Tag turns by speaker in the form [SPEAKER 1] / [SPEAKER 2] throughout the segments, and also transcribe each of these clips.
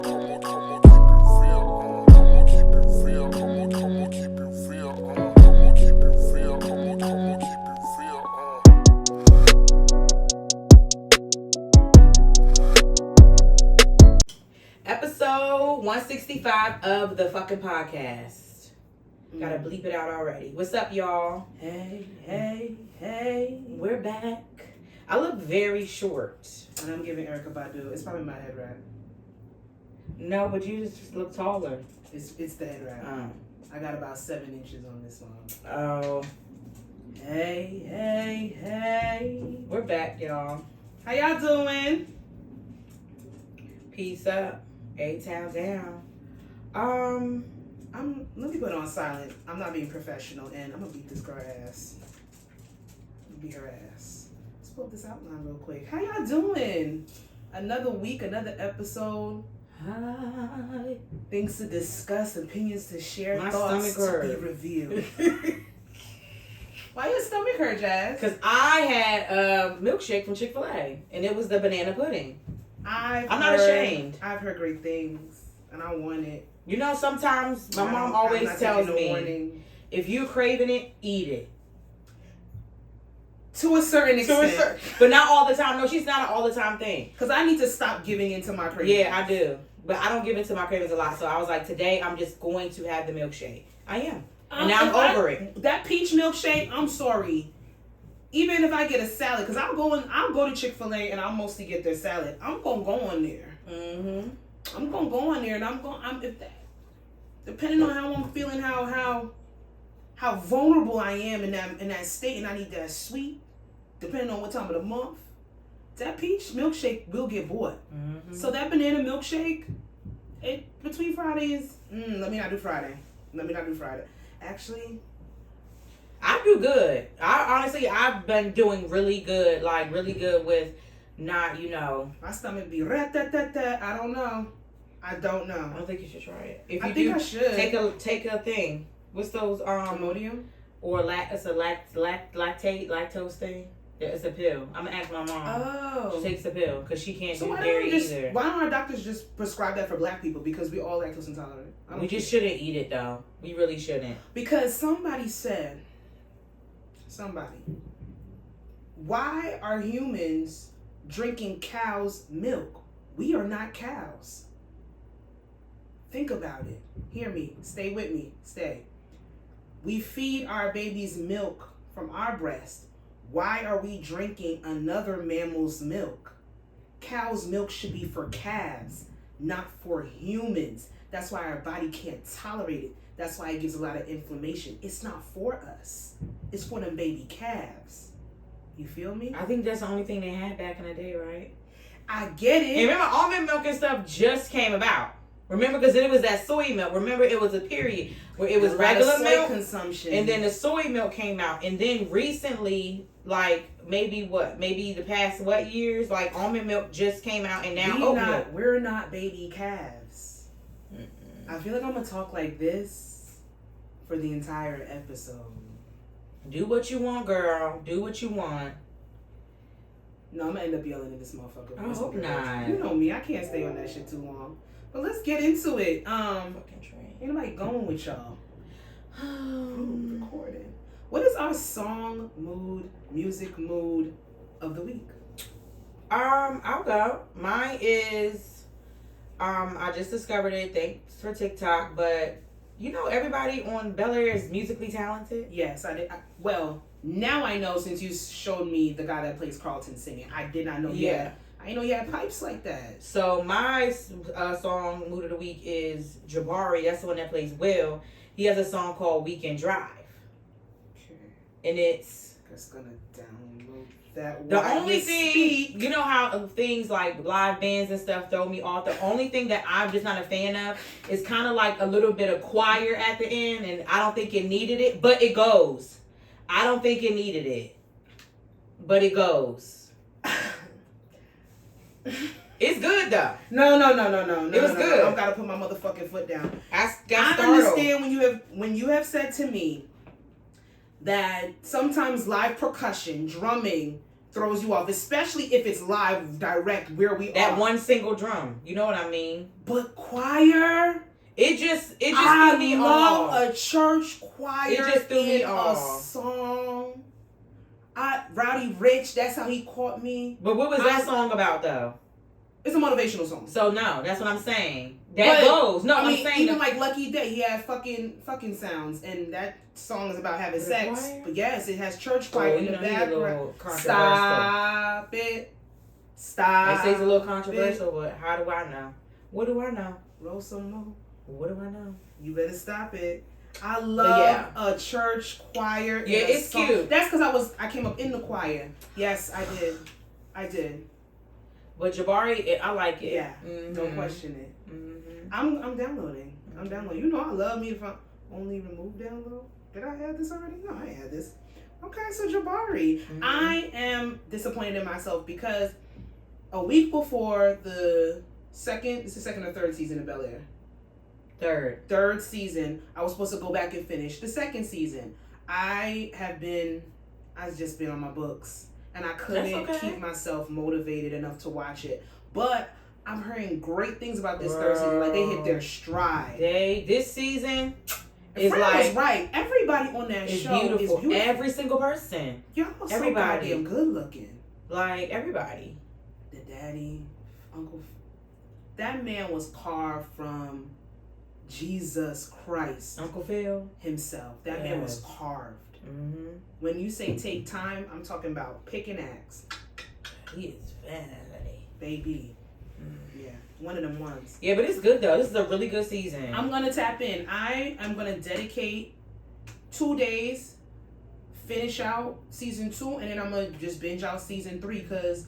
[SPEAKER 1] Episode 165 of the fucking podcast. Gotta bleep it out already. What's up, y'all?
[SPEAKER 2] Hey.
[SPEAKER 1] We're back. I look very short.
[SPEAKER 2] And I'm giving Erykah Badu. It's probably my head wrap.
[SPEAKER 1] No, but you just look taller.
[SPEAKER 2] It's the head wrap. I got about 7 inches on this one.
[SPEAKER 1] Oh.
[SPEAKER 2] Hey.
[SPEAKER 1] We're back, y'all.
[SPEAKER 2] How y'all doing?
[SPEAKER 1] Peace up. A-Town down.
[SPEAKER 2] Let me put it on silent. I'm not being professional, and I'm gonna beat this girl ass. Beat her ass. Let's pull this outline real quick. How y'all doing? Another week, another episode.
[SPEAKER 1] Hi.
[SPEAKER 2] Things to discuss, opinions to share,
[SPEAKER 1] My
[SPEAKER 2] thoughts
[SPEAKER 1] stomach
[SPEAKER 2] to be revealed. Why your stomach hurt, Jazz?
[SPEAKER 1] Because I had a milkshake from Chick-fil-A, and it was the banana pudding. I'm not ashamed.
[SPEAKER 2] I've heard great things, and I want it.
[SPEAKER 1] You know, sometimes my mom always tells me, if you're craving it, eat it.
[SPEAKER 2] To a certain extent.
[SPEAKER 1] But not all the time. No, she's not an all the time thing.
[SPEAKER 2] Because I need to stop giving into my cravings.
[SPEAKER 1] Yeah, I do. But I don't give into my cravings a lot. So I was like, today I'm just going to have the milkshake. I am. And now I'm over it.
[SPEAKER 2] That peach milkshake, I'm sorry. Even if I get a salad, because I'll go to Chick-fil-A and I'll mostly get their salad. I'm going to go on there.
[SPEAKER 1] Mm-hmm.
[SPEAKER 2] I'm going to go on there and depending on how I'm feeling, how vulnerable I am in that state, and I need that sweet, depending on what time of the month, that peach milkshake will get bought.
[SPEAKER 1] Mm-hmm.
[SPEAKER 2] So that banana milkshake, between Fridays, let me not do Friday. Actually,
[SPEAKER 1] I do good. I've been doing really good with not,
[SPEAKER 2] my stomach be rat-tat-tat-tat. I don't know.
[SPEAKER 1] I don't think you should try it. If you
[SPEAKER 2] I think I should.
[SPEAKER 1] Take a thing. What's those
[SPEAKER 2] Imodium?
[SPEAKER 1] Or it's a lactose thing. Yeah, it's a pill. I'm gonna ask my mom.
[SPEAKER 2] Oh.
[SPEAKER 1] She takes the pill because she can't do
[SPEAKER 2] why
[SPEAKER 1] dairy either.
[SPEAKER 2] Why don't our doctors just prescribe that for black people? Because we all lactose intolerant.
[SPEAKER 1] We just shouldn't eat it though. We really shouldn't.
[SPEAKER 2] Because somebody, why are humans drinking cow's milk? We are not cows. Think about it. Hear me. Stay with me. Stay. We feed our babies milk from our breast. Why are we drinking another mammal's milk? Cow's milk should be for calves, not for humans. That's why our body can't tolerate it. That's why it gives a lot of inflammation. It's not for us. It's for them baby calves. You feel me?
[SPEAKER 1] I think that's the only thing they had back in the day, right?
[SPEAKER 2] I get it.
[SPEAKER 1] And remember, almond milk and stuff just came about. Remember, because it was that soy milk. Remember, it was a period where it was regular milk
[SPEAKER 2] consumption,
[SPEAKER 1] and then the soy milk came out, and then recently, like maybe the past years, like almond milk just came out, and now oat milk.
[SPEAKER 2] We're not baby calves. I feel like I'm gonna talk like this for the entire episode.
[SPEAKER 1] Do what you want, girl. Do what you want.
[SPEAKER 2] No, I'm gonna end up yelling at this motherfucker.
[SPEAKER 1] I hope not.
[SPEAKER 2] You know me, I can't stay on that shit too long. But let's get into it.
[SPEAKER 1] Fucking train.
[SPEAKER 2] Ain't nobody going with y'all. Recording. What is our music mood of the week?
[SPEAKER 1] I'll go. Mine is, I just discovered it. Thanks for TikTok, but everybody on Bel Air is musically talented.
[SPEAKER 2] Yes, I did. Well, now I know since you showed me the guy that plays Carlton singing. I did not know.
[SPEAKER 1] Yeah.
[SPEAKER 2] I didn't know you had pipes like that.
[SPEAKER 1] So my song mood of the week is Jabari. That's the one that plays Will. He has a song called Weekend Drive.
[SPEAKER 2] Okay.
[SPEAKER 1] And it's
[SPEAKER 2] just gonna download that.
[SPEAKER 1] The only thing, you know how things like live bands and stuff throw me off. The only thing that I'm just not a fan of is kind of like a little bit of choir at the end, and I don't think it needed it, but it goes. I don't think it needed it, but it goes. It's good though.
[SPEAKER 2] No.
[SPEAKER 1] It was good.
[SPEAKER 2] I gotta put my motherfucking foot down.
[SPEAKER 1] I
[SPEAKER 2] understand when you have said to me that sometimes live percussion, drumming, throws you off, especially if it's live direct where we
[SPEAKER 1] That
[SPEAKER 2] are.
[SPEAKER 1] one single drum. You know what I mean?
[SPEAKER 2] But choir,
[SPEAKER 1] It just
[SPEAKER 2] I
[SPEAKER 1] threw me
[SPEAKER 2] love
[SPEAKER 1] off.
[SPEAKER 2] a church choir
[SPEAKER 1] It just threw me
[SPEAKER 2] in a
[SPEAKER 1] off.
[SPEAKER 2] song. Rowdy Rich, that's how he caught me.
[SPEAKER 1] But what was that song about though?
[SPEAKER 2] It's a motivational song.
[SPEAKER 1] So no, that's what I'm saying. That goes. No,
[SPEAKER 2] I mean,
[SPEAKER 1] I'm saying
[SPEAKER 2] even like Lucky Day, he had fucking sounds, and that song is about having sex.
[SPEAKER 1] Choir?
[SPEAKER 2] But yes, it has church choir in the background.
[SPEAKER 1] Stop
[SPEAKER 2] it. Stop.
[SPEAKER 1] It says a little controversial, but how do I know? What do I know?
[SPEAKER 2] Roll some more.
[SPEAKER 1] What do I know?
[SPEAKER 2] You better stop it. I love a church choir.
[SPEAKER 1] Yeah, it's
[SPEAKER 2] song.
[SPEAKER 1] cute.
[SPEAKER 2] That's because I came up in the choir. Yes, I did.
[SPEAKER 1] But Jabari, I like it.
[SPEAKER 2] Yeah,
[SPEAKER 1] Mm-hmm.
[SPEAKER 2] don't question it.
[SPEAKER 1] Mm-hmm.
[SPEAKER 2] I'm downloading. I'm downloading. You know I love me if I only remove download. Did I have this already? No, I ain't had this. Okay, so Jabari.
[SPEAKER 1] Mm-hmm.
[SPEAKER 2] I am disappointed in myself because a week before the second or third season of Bel-Air. Third season, I was supposed to go back and finish the second season. I've just been on my books. And I couldn't keep myself motivated enough to watch it. But I'm hearing great things about this third season. Like, they hit their stride.
[SPEAKER 1] This season
[SPEAKER 2] is like... was right. Everybody on that show
[SPEAKER 1] beautiful.
[SPEAKER 2] is beautiful.
[SPEAKER 1] Every single person.
[SPEAKER 2] Y'all so goddamn good looking.
[SPEAKER 1] Like, everybody.
[SPEAKER 2] The daddy, Uncle... That man was carved from Jesus Christ.
[SPEAKER 1] Uncle Phil?
[SPEAKER 2] Himself. That man was carved.
[SPEAKER 1] Mm-hmm.
[SPEAKER 2] When you say take time, I'm talking about pick an axe.
[SPEAKER 1] He is vanity.
[SPEAKER 2] Baby. Yeah. One of them ones.
[SPEAKER 1] Yeah, but it's good though. This is a really good season.
[SPEAKER 2] I'm going to tap in. I am going to dedicate 2 days, finish out season 2, and then I'm going to just binge out season 3 because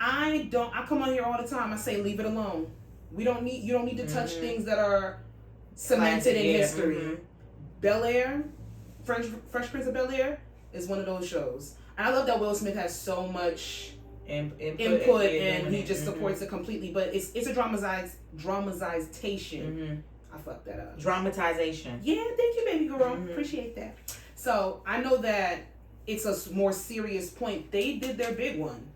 [SPEAKER 2] I come on here all the time. I say leave it alone. You don't need to touch things that are cemented in history.
[SPEAKER 1] Mm-hmm.
[SPEAKER 2] Bel-Air, Fresh Prince of Bel-Air is one of those shows. And I love that Will Smith has so much input and he just supports it completely. But it's a dramatization. I fucked that up.
[SPEAKER 1] Dramatization.
[SPEAKER 2] Yeah, thank you, baby girl. Appreciate that. So I know that it's a more serious point. They did their big one.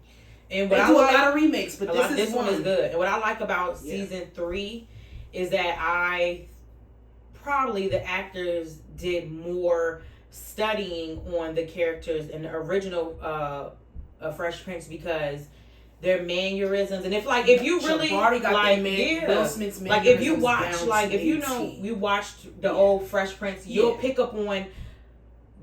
[SPEAKER 1] And
[SPEAKER 2] they do a lot of remakes, but this
[SPEAKER 1] one is good. And what I like about season 3 is that probably the actors did more studying on the characters in the original Fresh Prince because their mannerisms and if you really
[SPEAKER 2] Will Smith's mannerisms,
[SPEAKER 1] like if you watch you watched the old Fresh Prince, you'll pick up on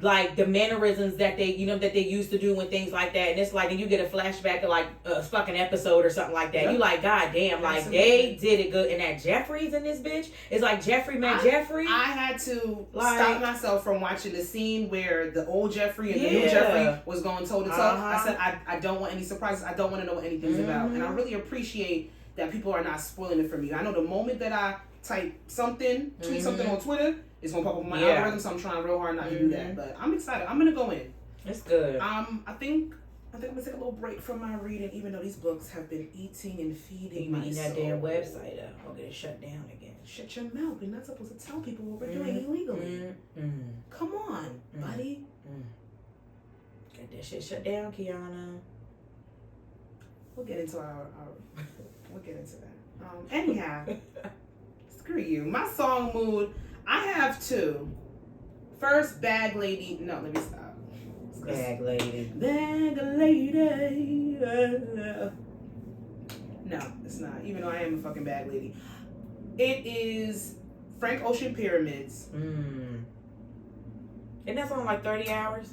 [SPEAKER 1] like the mannerisms that they used to do and things like that, and it's like, and you get a flashback of like a fucking episode or something like that. Yep. You like, god damn, like they did it good. And that Jeffrey's in this bitch, it's like Jeffrey met Jeffrey.
[SPEAKER 2] I had to stop myself from watching the scene where the old Jeffrey and the new Jeffrey was going toe to toe. I said I don't want any surprises. I don't want to know what anything's about, and I really appreciate that people are not spoiling it for me. I know the moment that I type something, tweet something on Twitter, it's gonna pop up on my algorithm, so I'm trying real hard not to do that. But I'm excited. I'm gonna go in.
[SPEAKER 1] It's good.
[SPEAKER 2] I think I'm gonna take a little break from my reading, even though these books have been eating and feeding my soul.
[SPEAKER 1] That damn website up. I'll get it shut down again.
[SPEAKER 2] Shut your mouth. We're not supposed to tell people what we're doing illegally. Come on, buddy.
[SPEAKER 1] Get that shit shut down, Kiana.
[SPEAKER 2] We'll get into we'll get into that. Anyhow, screw you. My song mood. I have 2. First, Bag Lady. No, let me stop.
[SPEAKER 1] Bag Lady.
[SPEAKER 2] Bag Lady. No, it's not. Even though I am a fucking bag lady. It is Frank Ocean Pyramids.
[SPEAKER 1] Isn't that song like 30 hours?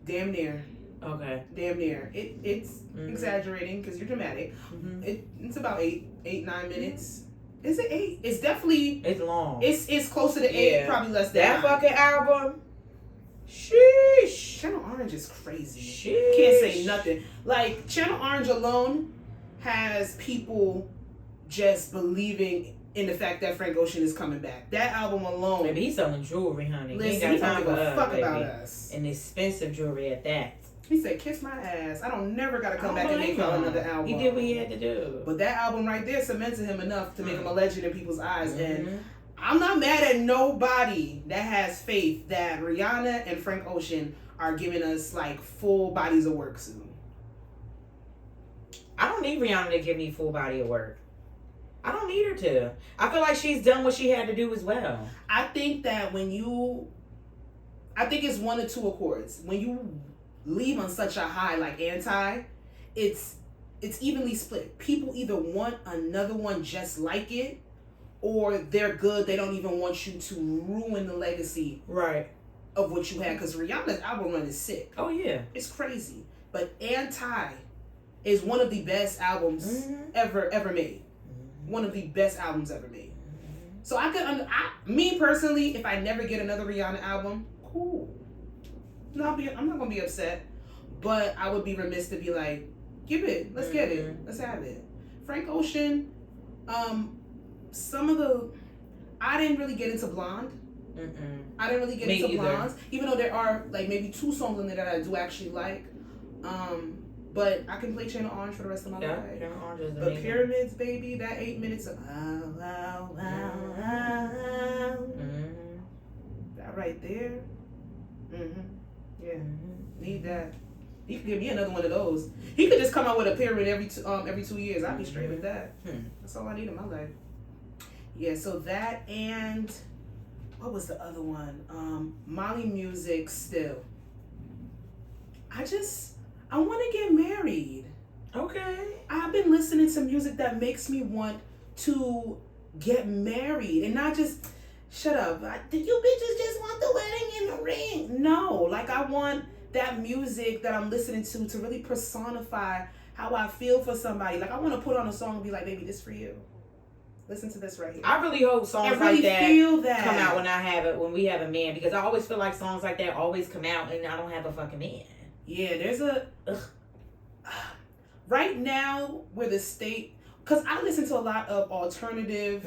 [SPEAKER 2] Damn near.
[SPEAKER 1] Okay.
[SPEAKER 2] Damn near. It's exaggerating because you're dramatic. It's about 8-9 minutes. Is it 8? It's definitely...
[SPEAKER 1] It's long.
[SPEAKER 2] It's closer to 8, probably less than
[SPEAKER 1] that
[SPEAKER 2] 9.
[SPEAKER 1] fucking album. Sheesh.
[SPEAKER 2] Channel Orange is crazy.
[SPEAKER 1] Sheesh.
[SPEAKER 2] Can't say nothing. Like, Channel Orange alone has people just believing in the fact that Frank Ocean is coming back. That album alone...
[SPEAKER 1] Maybe he's selling jewelry, honey.
[SPEAKER 2] Listen, he don't give a fuck about us.
[SPEAKER 1] And expensive jewelry at that.
[SPEAKER 2] He said, kiss my ass. I don't never got to come back and make another album.
[SPEAKER 1] He did what he had to do.
[SPEAKER 2] But that album right there cemented him enough to make him a legend in people's eyes. And I'm not mad at nobody that has faith that Rihanna and Frank Ocean are giving us like full bodies of work soon.
[SPEAKER 1] I don't need Rihanna to give me full body of work. I don't need her to. I feel like she's done what she had to do as well.
[SPEAKER 2] I think that I think it's one or two accords. When you leave on such a high, like Anti, it's evenly split. People either want another one just like it, or they're good. They don't even want you to ruin the legacy
[SPEAKER 1] Right.
[SPEAKER 2] of what you had. Because Rihanna's album run is sick.
[SPEAKER 1] Oh, yeah.
[SPEAKER 2] It's crazy. But Anti is one of the best albums ever made. One of the best albums ever made. So I could, me personally, if I never get another Rihanna album, cool. No, I'm not gonna be upset, but I would be remiss to be like, give it, let's get it, let's have it. Frank Ocean, some of I didn't really get into Blonde. I didn't really get into Blondes, even though there are like maybe 2 songs in there that I do actually like. But I can play Channel Orange for the rest of my life.
[SPEAKER 1] Channel Orange is
[SPEAKER 2] The
[SPEAKER 1] amazing.
[SPEAKER 2] Pyramids, baby, that 8 minutes of that right there. Yeah, need that. He could give me another one of those. He could just come out with a pyramid every 2 years. I'd be straight with that. That's all I need in my life. Yeah, so that, and what was the other one? Molly Music still. I want to get married.
[SPEAKER 1] Okay.
[SPEAKER 2] I've been listening to music that makes me want to get married and not just shut up. Did you bitches just want the wedding and the ring? No, like I want that music that I'm listening to really personify how I feel for somebody. Like I want to put on a song and be like, baby, this for you. Listen to this right here.
[SPEAKER 1] I really hope songs like that come out when we have a man, because I always feel like songs like that always come out and I don't have a fucking man.
[SPEAKER 2] Yeah, there's right now where the state, because I listen to a lot of alternative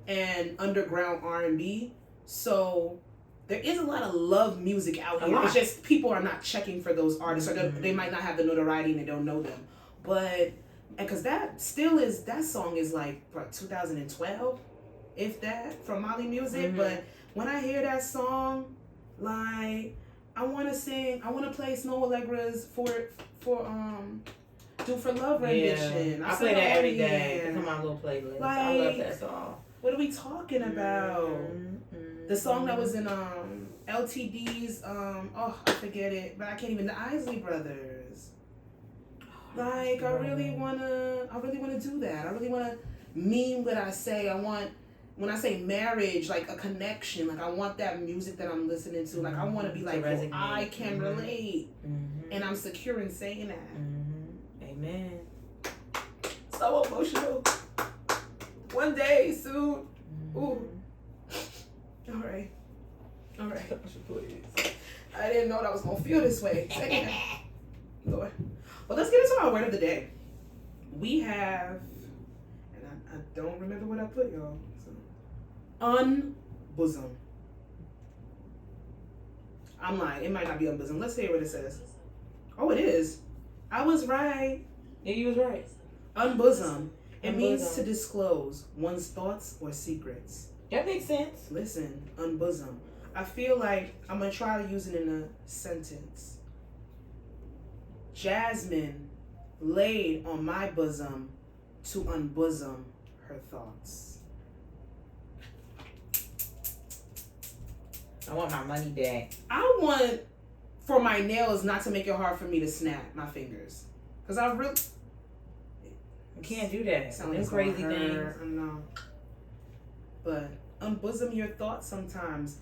[SPEAKER 2] and underground R&B, so there is a lot of love music out here. It's just people are not checking for those artists, or they might not have the notoriety and they don't know them. But because that song is like what, 2012, if that, from Molly Music. But when I hear that song, like I want to play Snow Allegra's for Do for Love rendition.
[SPEAKER 1] I play that every day. It's on my little playlist.
[SPEAKER 2] Like,
[SPEAKER 1] I love that song.
[SPEAKER 2] What are we talking about? The song that was in LTD's I forget it, but I can't even, the Isley Brothers. Like I really wanna do that. I really wanna mean what I say. When I say marriage, like a connection, like I want that music that I'm listening to. Like I want to be like, oh, I can relate, and I'm secure in saying that.
[SPEAKER 1] Amen.
[SPEAKER 2] So emotional. One day soon. Ooh. All right. Please. I didn't know that I was gonna feel this way. Lord. Well, let's get into our word of the day. We have, and I don't remember what I put, y'all. Unbosom. I'm lying. It might not be unbosom. Let's hear what it says. Oh, it is. I was right.
[SPEAKER 1] Yeah, you was right.
[SPEAKER 2] Unbosom. It means to disclose one's thoughts or secrets.
[SPEAKER 1] That makes sense.
[SPEAKER 2] Listen, unbosom. I feel like I'm going to try to use it in a sentence. Jasmine laid on my bosom to unbosom her thoughts.
[SPEAKER 1] I want my money back.
[SPEAKER 2] I want for my nails not to make it hard for me to snap my fingers. Because I really...
[SPEAKER 1] You can't do that. Them crazy things.
[SPEAKER 2] I know. But unbosom your thoughts sometimes.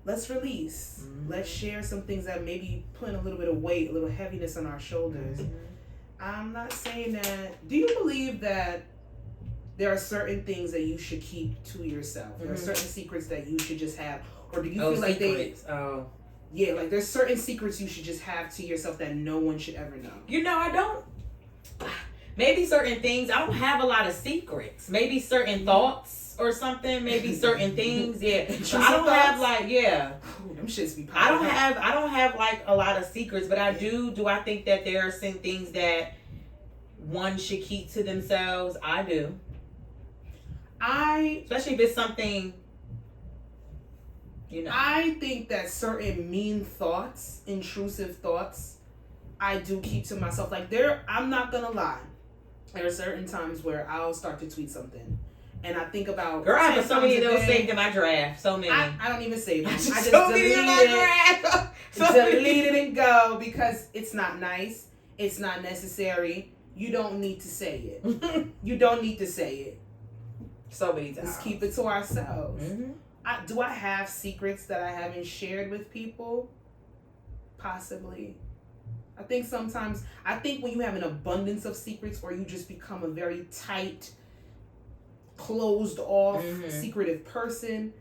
[SPEAKER 2] Let's release. Let's share some things that maybe putting a little bit of weight, a little heaviness on our shoulders. I'm not saying that... Do you believe that there are certain things that you should keep to yourself? There are certain secrets that you should just have? Or do you feel like yeah, like there's certain secrets you should just have to yourself that no one should ever know?
[SPEAKER 1] You know, I don't. Maybe certain things. I don't have a lot of secrets. Maybe certain thoughts or something. Maybe certain things. Yeah. So I don't have like
[SPEAKER 2] them shits be popping.
[SPEAKER 1] I don't have like a lot of secrets, but I do. Do I think that there are some things that one should keep to themselves? I do. Especially if it's something.
[SPEAKER 2] I think that certain mean thoughts, intrusive thoughts, I do keep to myself. Like I'm not gonna lie. There are certain times where I'll start to tweet something, and I think about.
[SPEAKER 1] Girl, I have so many of those saved in my draft. So many.
[SPEAKER 2] I don't even save them. I just
[SPEAKER 1] so
[SPEAKER 2] delete
[SPEAKER 1] many in my draft.
[SPEAKER 2] Delete it and go because it's not nice. It's not necessary. You don't need to say it. You don't need to say it.
[SPEAKER 1] So many times.
[SPEAKER 2] Let's keep it to ourselves.
[SPEAKER 1] Mm-hmm.
[SPEAKER 2] Do I have secrets that I haven't shared with people? Possibly. I think sometimes, when you have an abundance of secrets or you just become a very tight, closed off, secretive person,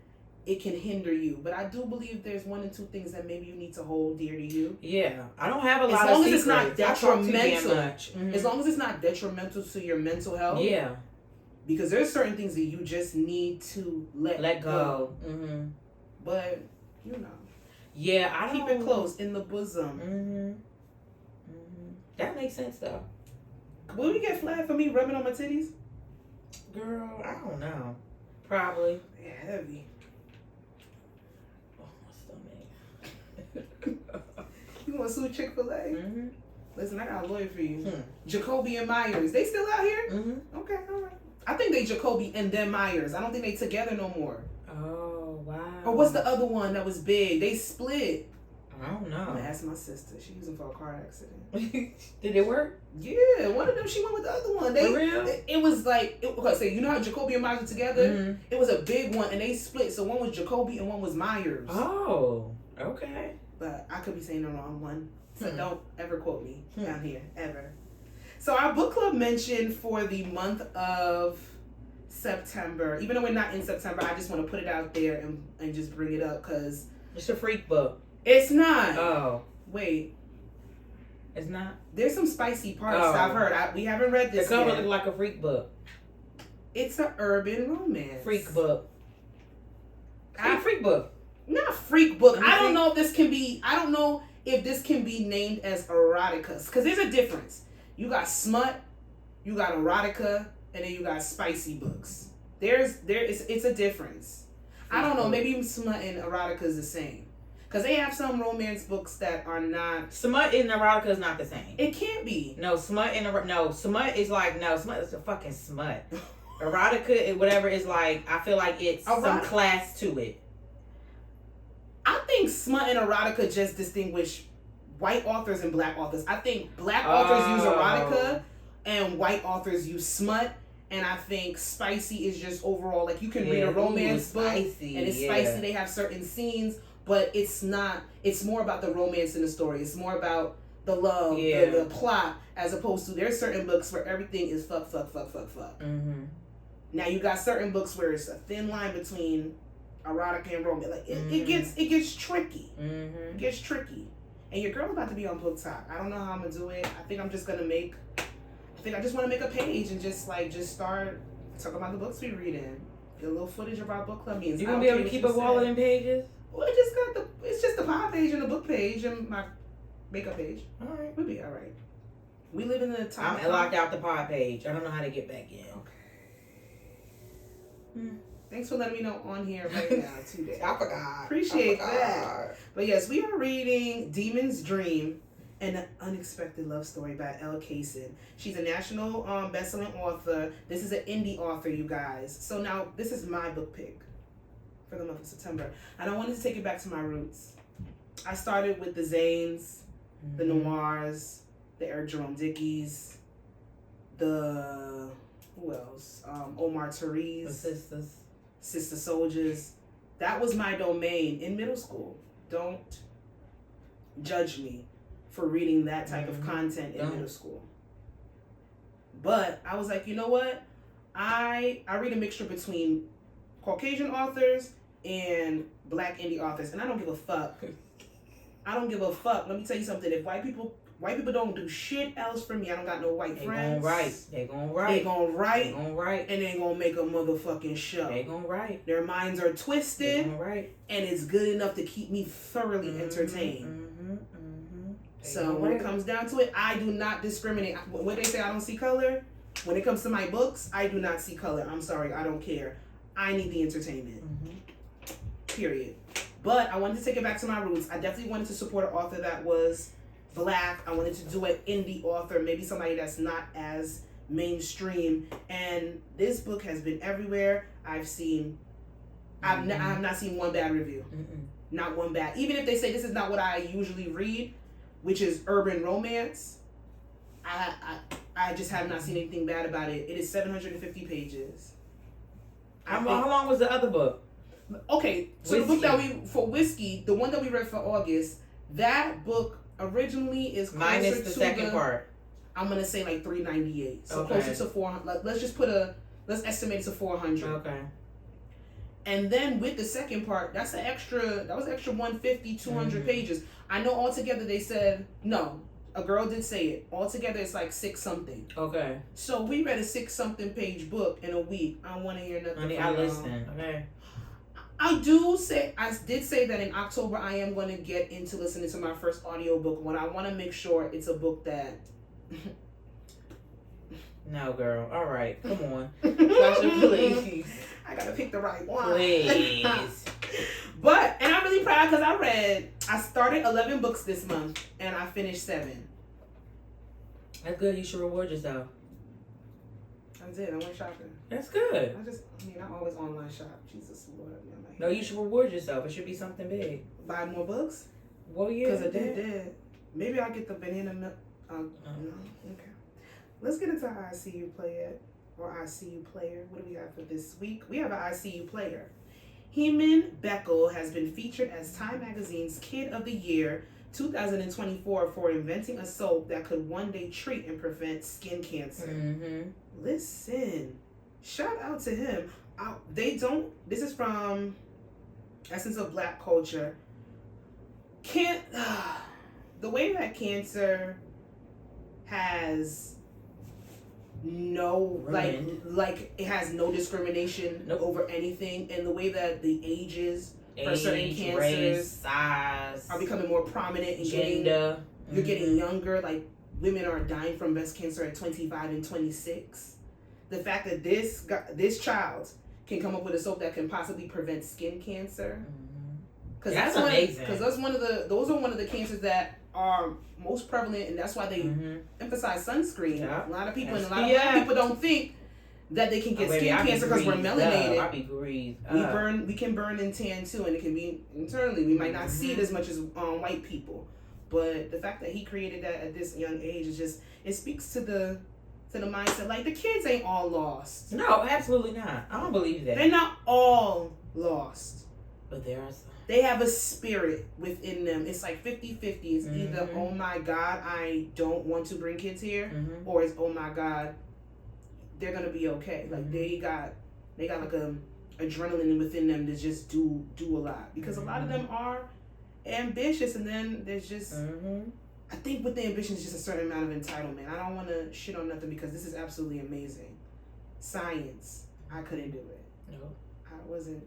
[SPEAKER 2] it can hinder you. But I do believe there's 1 or 2 things that maybe you need to hold dear to you.
[SPEAKER 1] Yeah. I don't have a lot of secrets.
[SPEAKER 2] As long as it's not detrimental.
[SPEAKER 1] Mm-hmm.
[SPEAKER 2] As long as it's not detrimental to your mental health.
[SPEAKER 1] Yeah.
[SPEAKER 2] Because there's certain things that you just need to let go.
[SPEAKER 1] Mm-hmm.
[SPEAKER 2] But,
[SPEAKER 1] Yeah, I
[SPEAKER 2] keep it close in the bosom.
[SPEAKER 1] Mm-hmm. That makes sense, though.
[SPEAKER 2] Will we get flagged for me rubbing on my titties?
[SPEAKER 1] Girl, I don't know. Probably.
[SPEAKER 2] Yeah, heavy.
[SPEAKER 1] Oh, my stomach.
[SPEAKER 2] You want to sue Chick-fil-A?
[SPEAKER 1] Mm-hmm.
[SPEAKER 2] Listen, I got a lawyer for you. Jacoby and Myers. They still out here?
[SPEAKER 1] Mm-hmm.
[SPEAKER 2] Okay, all right. I think they Jacoby and then Myers. I don't think they together no more.
[SPEAKER 1] Oh, wow.
[SPEAKER 2] Or what's the other one that was big? They split.
[SPEAKER 1] I don't know.
[SPEAKER 2] I'm going to ask my sister. She was in for a car accident.
[SPEAKER 1] Did it work?
[SPEAKER 2] Yeah, one of them, she went with the other one.
[SPEAKER 1] For real?
[SPEAKER 2] It was like, you know how Jacoby and Myers were together?
[SPEAKER 1] Mm-hmm.
[SPEAKER 2] It was a big one, and they split. So one was Jacoby and one was Myers.
[SPEAKER 1] Oh, okay.
[SPEAKER 2] But I could be saying the wrong one. So don't ever quote me down here, ever. So our book club mentioned for the month of September, even though we're not in September, I just want to put it out there and just bring it up because...
[SPEAKER 1] It's a freak book.
[SPEAKER 2] It's not.
[SPEAKER 1] Oh.
[SPEAKER 2] Wait.
[SPEAKER 1] It's not?
[SPEAKER 2] There's some spicy parts I've heard. We haven't read this
[SPEAKER 1] yet. The cover
[SPEAKER 2] yet.
[SPEAKER 1] looks like a freak book.
[SPEAKER 2] It's an urban romance.
[SPEAKER 1] Freak book. Freak book.
[SPEAKER 2] Not freak book. I don't know if this can be named as erotica. Because there's a difference. You got smut, you got erotica, and then you got spicy books. It's a difference. I don't know. Maybe smut and erotica is the same. Because they have some romance books that are not...
[SPEAKER 1] Smut and erotica is not the same.
[SPEAKER 2] It can't be.
[SPEAKER 1] No, smut is like... No, smut is a fucking smut. Erotica, whatever, is like... I feel like it's some class to it.
[SPEAKER 2] I think smut and erotica just distinguish white authors and black authors. I think black authors use erotica and white authors use smut. And I think spicy is just overall... Like, you can read a romance book and it's spicy. They have certain scenes... But it's not, it's more about the romance in the story. It's more about the love, the plot, as opposed to there's certain books where everything is fuck.
[SPEAKER 1] Mm-hmm.
[SPEAKER 2] Now you got certain books where it's a thin line between erotica and romance. Like it gets tricky.
[SPEAKER 1] Mm-hmm.
[SPEAKER 2] It gets tricky. And your girl about to be on Book Talk. I don't know how I'm gonna do it. I think I just want to make a page and just start talking about the books we read in. Get a little footage of our book club meetings.
[SPEAKER 1] You gonna be able to keep up all of them pages?
[SPEAKER 2] Well, it's just the pod page and the book page and my makeup page.
[SPEAKER 1] All right.
[SPEAKER 2] We'll be all right. We live in the time.
[SPEAKER 1] I'm locked out the pod page. I don't know how to get back in.
[SPEAKER 2] Okay. Thanks for letting me know on here right now today.
[SPEAKER 1] I forgot.
[SPEAKER 2] Appreciate that. But yes, we are reading Demon's Dream, an Unexpected Love Story by Elle Kaysen. She's a national best-selling author. This is an indie author, you guys. So now this is my book pick for the month of September. And I wanted to take it back to my roots. I started with the Zanes, the Noirs, the Eric Jerome Dickies, the... Who else? Omar Therese.
[SPEAKER 1] The sisters.
[SPEAKER 2] Sister Soldiers. That was my domain in middle school. Don't judge me for reading that type of content in middle school. But I was like, you know what? I read a mixture between Caucasian authors and black indie authors, and I don't give a fuck. I don't give a fuck. Let me tell you something. If white people don't do shit else for me, I don't got no white friends.
[SPEAKER 1] They gonna write.
[SPEAKER 2] And they gonna make a motherfucking show.
[SPEAKER 1] They gonna write.
[SPEAKER 2] Their minds are twisted.
[SPEAKER 1] They gonna write.
[SPEAKER 2] And it's good enough to keep me thoroughly entertained. So when it comes down to it, I do not discriminate. When they say I don't see color, when it comes to my books, I do not see color. I'm sorry, I don't care. I need the entertainment. Period. But I wanted to take it back to my roots. I definitely wanted to support an author that was Black. I wanted to do an indie author, maybe somebody that's not as mainstream. And this book has been everywhere. I've not seen one bad review. Not one bad. Even if they say this is not what I usually read, which is urban romance, I just have not seen anything bad about it. It is 750 pages.
[SPEAKER 1] How long was the other book?
[SPEAKER 2] Okay, so the book that for Whiskey, the one that we read for August, that book originally is closer
[SPEAKER 1] minus the
[SPEAKER 2] to
[SPEAKER 1] second part.
[SPEAKER 2] I'm gonna say like 398. So closer to 400. Let's estimate it to 400.
[SPEAKER 1] Okay.
[SPEAKER 2] And then with the second part, that was extra 150, 200 pages. I know altogether they said, no, a girl did say it. Altogether it's like 6 something.
[SPEAKER 1] Okay.
[SPEAKER 2] So we read a 6 something page book in a week. I don't want to hear nothing.
[SPEAKER 1] I listen. Okay.
[SPEAKER 2] I did say that in October I am going to get into listening to my first audiobook when I want to make sure it's a book that...
[SPEAKER 1] No, girl. All right. Come on. Sasha, please.
[SPEAKER 2] I got to pick the right one.
[SPEAKER 1] Please.
[SPEAKER 2] And I'm really proud because I started 11 books this month and I finished 7.
[SPEAKER 1] That's good. You should reward yourself.
[SPEAKER 2] I did. I went shopping.
[SPEAKER 1] That's good.
[SPEAKER 2] I always online shop. Jesus Lord.
[SPEAKER 1] No, you should reward yourself. It should be something big.
[SPEAKER 2] Buy more books?
[SPEAKER 1] Well, yeah.
[SPEAKER 2] Because I did. Maybe I'll get the banana milk. No. Okay. Let's get into our ICU player or ICU player. What do we have for this week? We have an ICU player. Heman Beckel has been featured as Time Magazine's Kid of the Year 2024 for inventing a soap that could one day treat and prevent skin cancer. Listen, shout out to him. This is from Essence of Black Culture. The way that cancer has no it has no discrimination over anything, and the way that the ages for certain cancers,
[SPEAKER 1] race, size
[SPEAKER 2] are becoming more prominent and
[SPEAKER 1] gender.
[SPEAKER 2] You're getting younger. Like women are dying from breast cancer at 25 and 26. The fact that this child can come up with a soap that can possibly prevent skin cancer, because
[SPEAKER 1] that's amazing.
[SPEAKER 2] Because those are one of the cancers that are most prevalent, and that's why they emphasize sunscreen.
[SPEAKER 1] Yeah.
[SPEAKER 2] A lot of people, and a lot of people don't think that they can get skin cancer because we're melanated. We can burn and tan too, and it can be internally. We might not see it as much as white people, but the fact that he created that at this young age is it speaks to the mindset. Like, the kids ain't all lost.
[SPEAKER 1] No, absolutely not. I don't believe that.
[SPEAKER 2] They're not all lost,
[SPEAKER 1] but there are some.
[SPEAKER 2] They have a spirit within them. It's like 50-50. It's either, oh my God, I don't want to bring kids here, or it's, oh my God, they're gonna be okay. Like they got like a adrenaline within them to just do a lot, because a lot of them are ambitious, and then there's just I think with the ambition is just a certain amount of entitlement. I don't want to shit on nothing because this is absolutely amazing. Science, I couldn't do it.
[SPEAKER 1] No,
[SPEAKER 2] I wasn't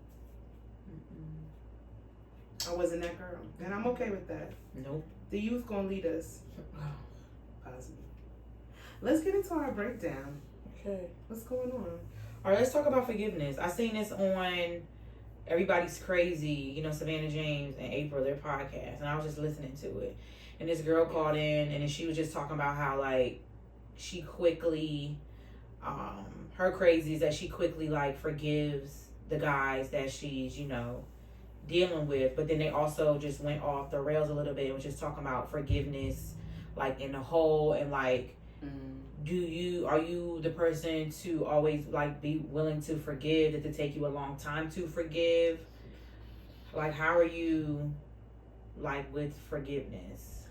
[SPEAKER 2] that girl, and I'm okay with that.
[SPEAKER 1] Nope.
[SPEAKER 2] The youth gonna lead us. Positive. Let's get into our breakdown.
[SPEAKER 1] Okay.
[SPEAKER 2] What's going on?
[SPEAKER 1] All right, let's talk about forgiveness. I seen this on Everybody's Crazy, Savannah James and April, their podcast, and I was just listening to it. And this girl called in, and then she was just talking about how, like, she quickly, her crazy is that she quickly, like, forgives the guys that she's, dealing with. But then they also just went off the rails a little bit and was just talking about forgiveness, like, in the whole, and, like, are you the person to always, like, be willing to forgive? Did it take you a long time to forgive? Like, how are you, like, with forgiveness?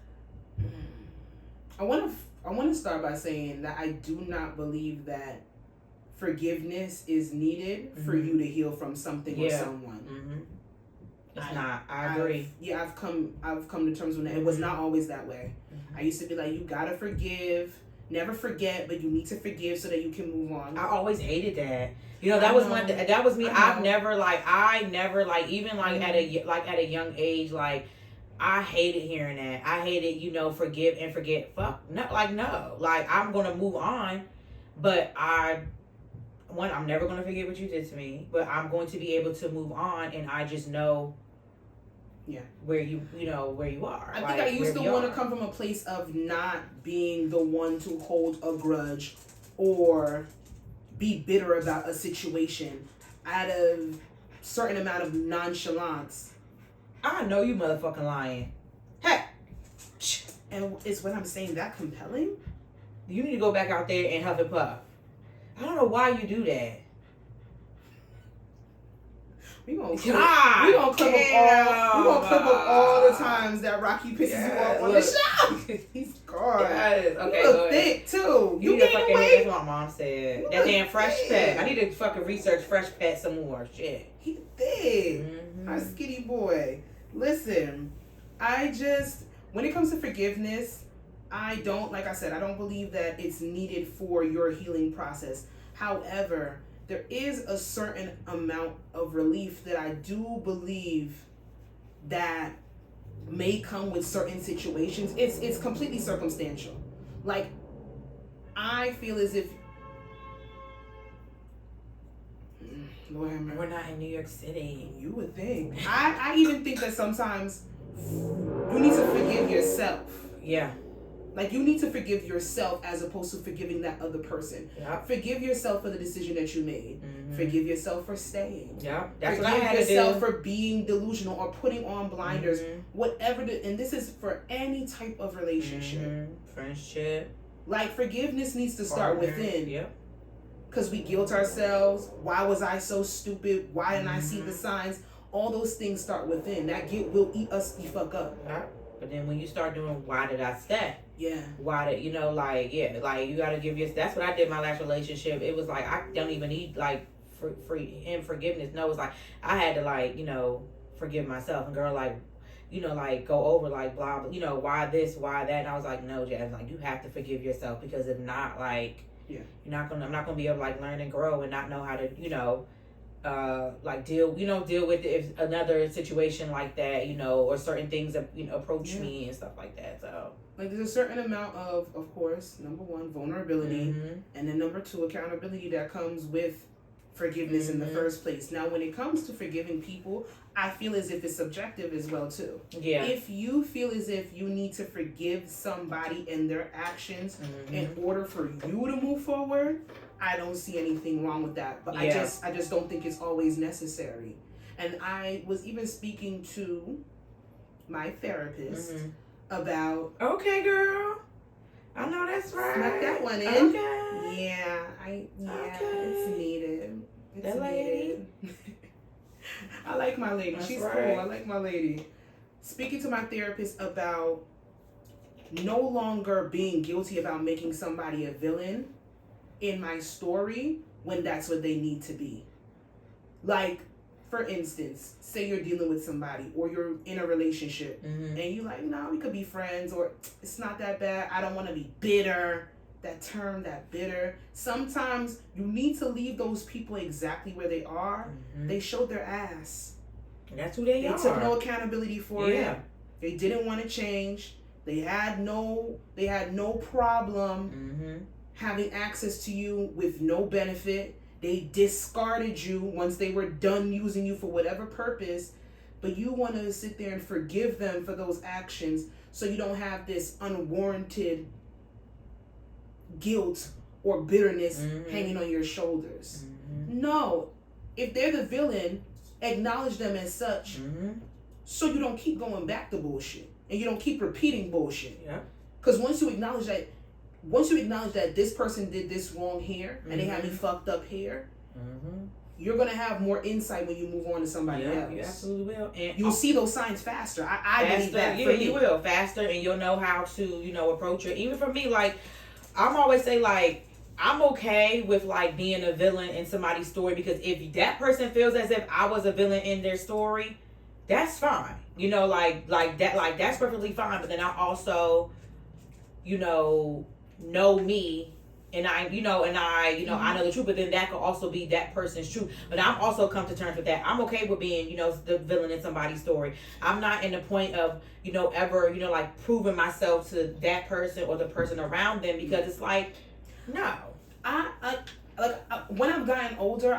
[SPEAKER 2] I want to start by saying that I do not believe that forgiveness is needed for you to heal from something or someone.
[SPEAKER 1] It's not. I agree.
[SPEAKER 2] I've come to terms with that. It was not always that way. I used to be like, you gotta forgive, never forget, but you need to forgive so that you can move on.
[SPEAKER 1] I always hated that. That was me. I never even like at a young age, like, I hated hearing that. I hated, forgive and forget. Fuck, no, no. Like, I'm going to move on, but I'm never going to forget what you did to me, but I'm going to be able to move on, and I just know where you know where you are.
[SPEAKER 2] I think I used to want to come from a place of not being the one to hold a grudge or be bitter about a situation. I had a certain amount of nonchalance.
[SPEAKER 1] I know you motherfucking lying. Hey.
[SPEAKER 2] And is what I'm saying that compelling?
[SPEAKER 1] You need to go back out there and huff and puff. I don't know why you do that.
[SPEAKER 2] We gonna clip up all the times that Rocky pisses you off on the show. He's gone.
[SPEAKER 1] Yes. Okay,
[SPEAKER 2] you look thick too. You
[SPEAKER 1] need
[SPEAKER 2] gained weight.
[SPEAKER 1] That's what my mom said. That damn Fresh Pet. I need to fucking research Fresh Pet some more. Shit.
[SPEAKER 2] He thick. Our skinny boy. Listen, when it comes to forgiveness, I don't believe that it's needed for your healing process. However, there is a certain amount of relief that I do believe that may come with certain situations. It's completely circumstantial. Like, I feel as if Lord have mercy.
[SPEAKER 1] We're not in New York City.
[SPEAKER 2] You would think. I even think that sometimes you need to forgive yourself.
[SPEAKER 1] Yeah.
[SPEAKER 2] Like, you need to forgive yourself as opposed to forgiving that other person.
[SPEAKER 1] Yep.
[SPEAKER 2] Forgive yourself for the decision that you made. Forgive yourself for staying.
[SPEAKER 1] Yeah, that's what I had to do.
[SPEAKER 2] Forgive yourself for being delusional or putting on blinders. Whatever, and this is for any type of relationship.
[SPEAKER 1] Friendship.
[SPEAKER 2] Like, forgiveness needs to start within.
[SPEAKER 1] Yep.
[SPEAKER 2] Because we guilt ourselves. Why was I so stupid? Why didn't I see the signs? All those things start within. That guilt will eat us the fuck up.
[SPEAKER 1] Yeah. But then when you start doing, why did I stay?
[SPEAKER 2] Yeah.
[SPEAKER 1] Why did, you gotta give your, that's what I did in my last relationship. It was like, I don't even need free and forgiveness. No, it's like, I had to forgive myself. And girl, go over blah, blah, why this, why that. And I was like, no, Jazz, you have to forgive yourself, because if not, I'm not gonna be able to learn and grow and not know how to, deal with it if another situation like that, or certain things that, approach me and stuff like that. So
[SPEAKER 2] there's a certain amount of course, number one, vulnerability, and then number two, accountability that comes with forgiveness in the first place. Now, when it comes to forgiving people, I feel as if it's subjective as well too.
[SPEAKER 1] Yeah.
[SPEAKER 2] If you feel as if you need to forgive somebody and their actions in order for you to move forward, I don't see anything wrong with that. But I just don't think it's always necessary. And I was even speaking to my therapist about.
[SPEAKER 1] Okay, girl. I know that's right.
[SPEAKER 2] Snuck that one in.
[SPEAKER 1] Okay.
[SPEAKER 2] Yeah, it's needed. It's
[SPEAKER 1] that lady.
[SPEAKER 2] I like my lady.
[SPEAKER 1] That's
[SPEAKER 2] She's
[SPEAKER 1] right.
[SPEAKER 2] cool. I like my lady. Speaking to my therapist about no longer being guilty about making somebody a villain in my story when that's what they need to be. Like, for instance, say you're dealing with somebody or you're in a relationship and you're like, no, we could be friends, or it's not that bad. I don't want to be bitter. That term, that bitter. Sometimes you need to leave those people exactly where they are. They showed their ass.
[SPEAKER 1] And that's who they are.
[SPEAKER 2] They took no accountability for it. They didn't want to change. They had no problem having access to you with no benefit. They discarded you once they were done using you for whatever purpose. But you want to sit there and forgive them for those actions so you don't have this unwarranted guilt or bitterness hanging on your shoulders. No. If they're the villain, acknowledge them as such so you don't keep going back to bullshit and you don't keep repeating bullshit.
[SPEAKER 1] Yeah.
[SPEAKER 2] Because once you acknowledge that this person did this wrong here and they had me fucked up here, you're going to have more insight when you move on to somebody else.
[SPEAKER 1] You absolutely will. And
[SPEAKER 2] you'll see those signs faster. I believe that.
[SPEAKER 1] Yeah, you will. Faster, and you'll know how to, approach it. Even for me, I'm always say, I'm okay with, being a villain in somebody's story, because if that person feels as if I was a villain in their story, that's fine. That's perfectly fine. But then I also, know me, and I know the truth, but then that could also be that person's truth. But I'm also come to terms with that. I'm okay with being, the villain in somebody's story. I'm not in the point of, ever, proving myself to that person or the person around them, because it's no.
[SPEAKER 2] When I've gotten older,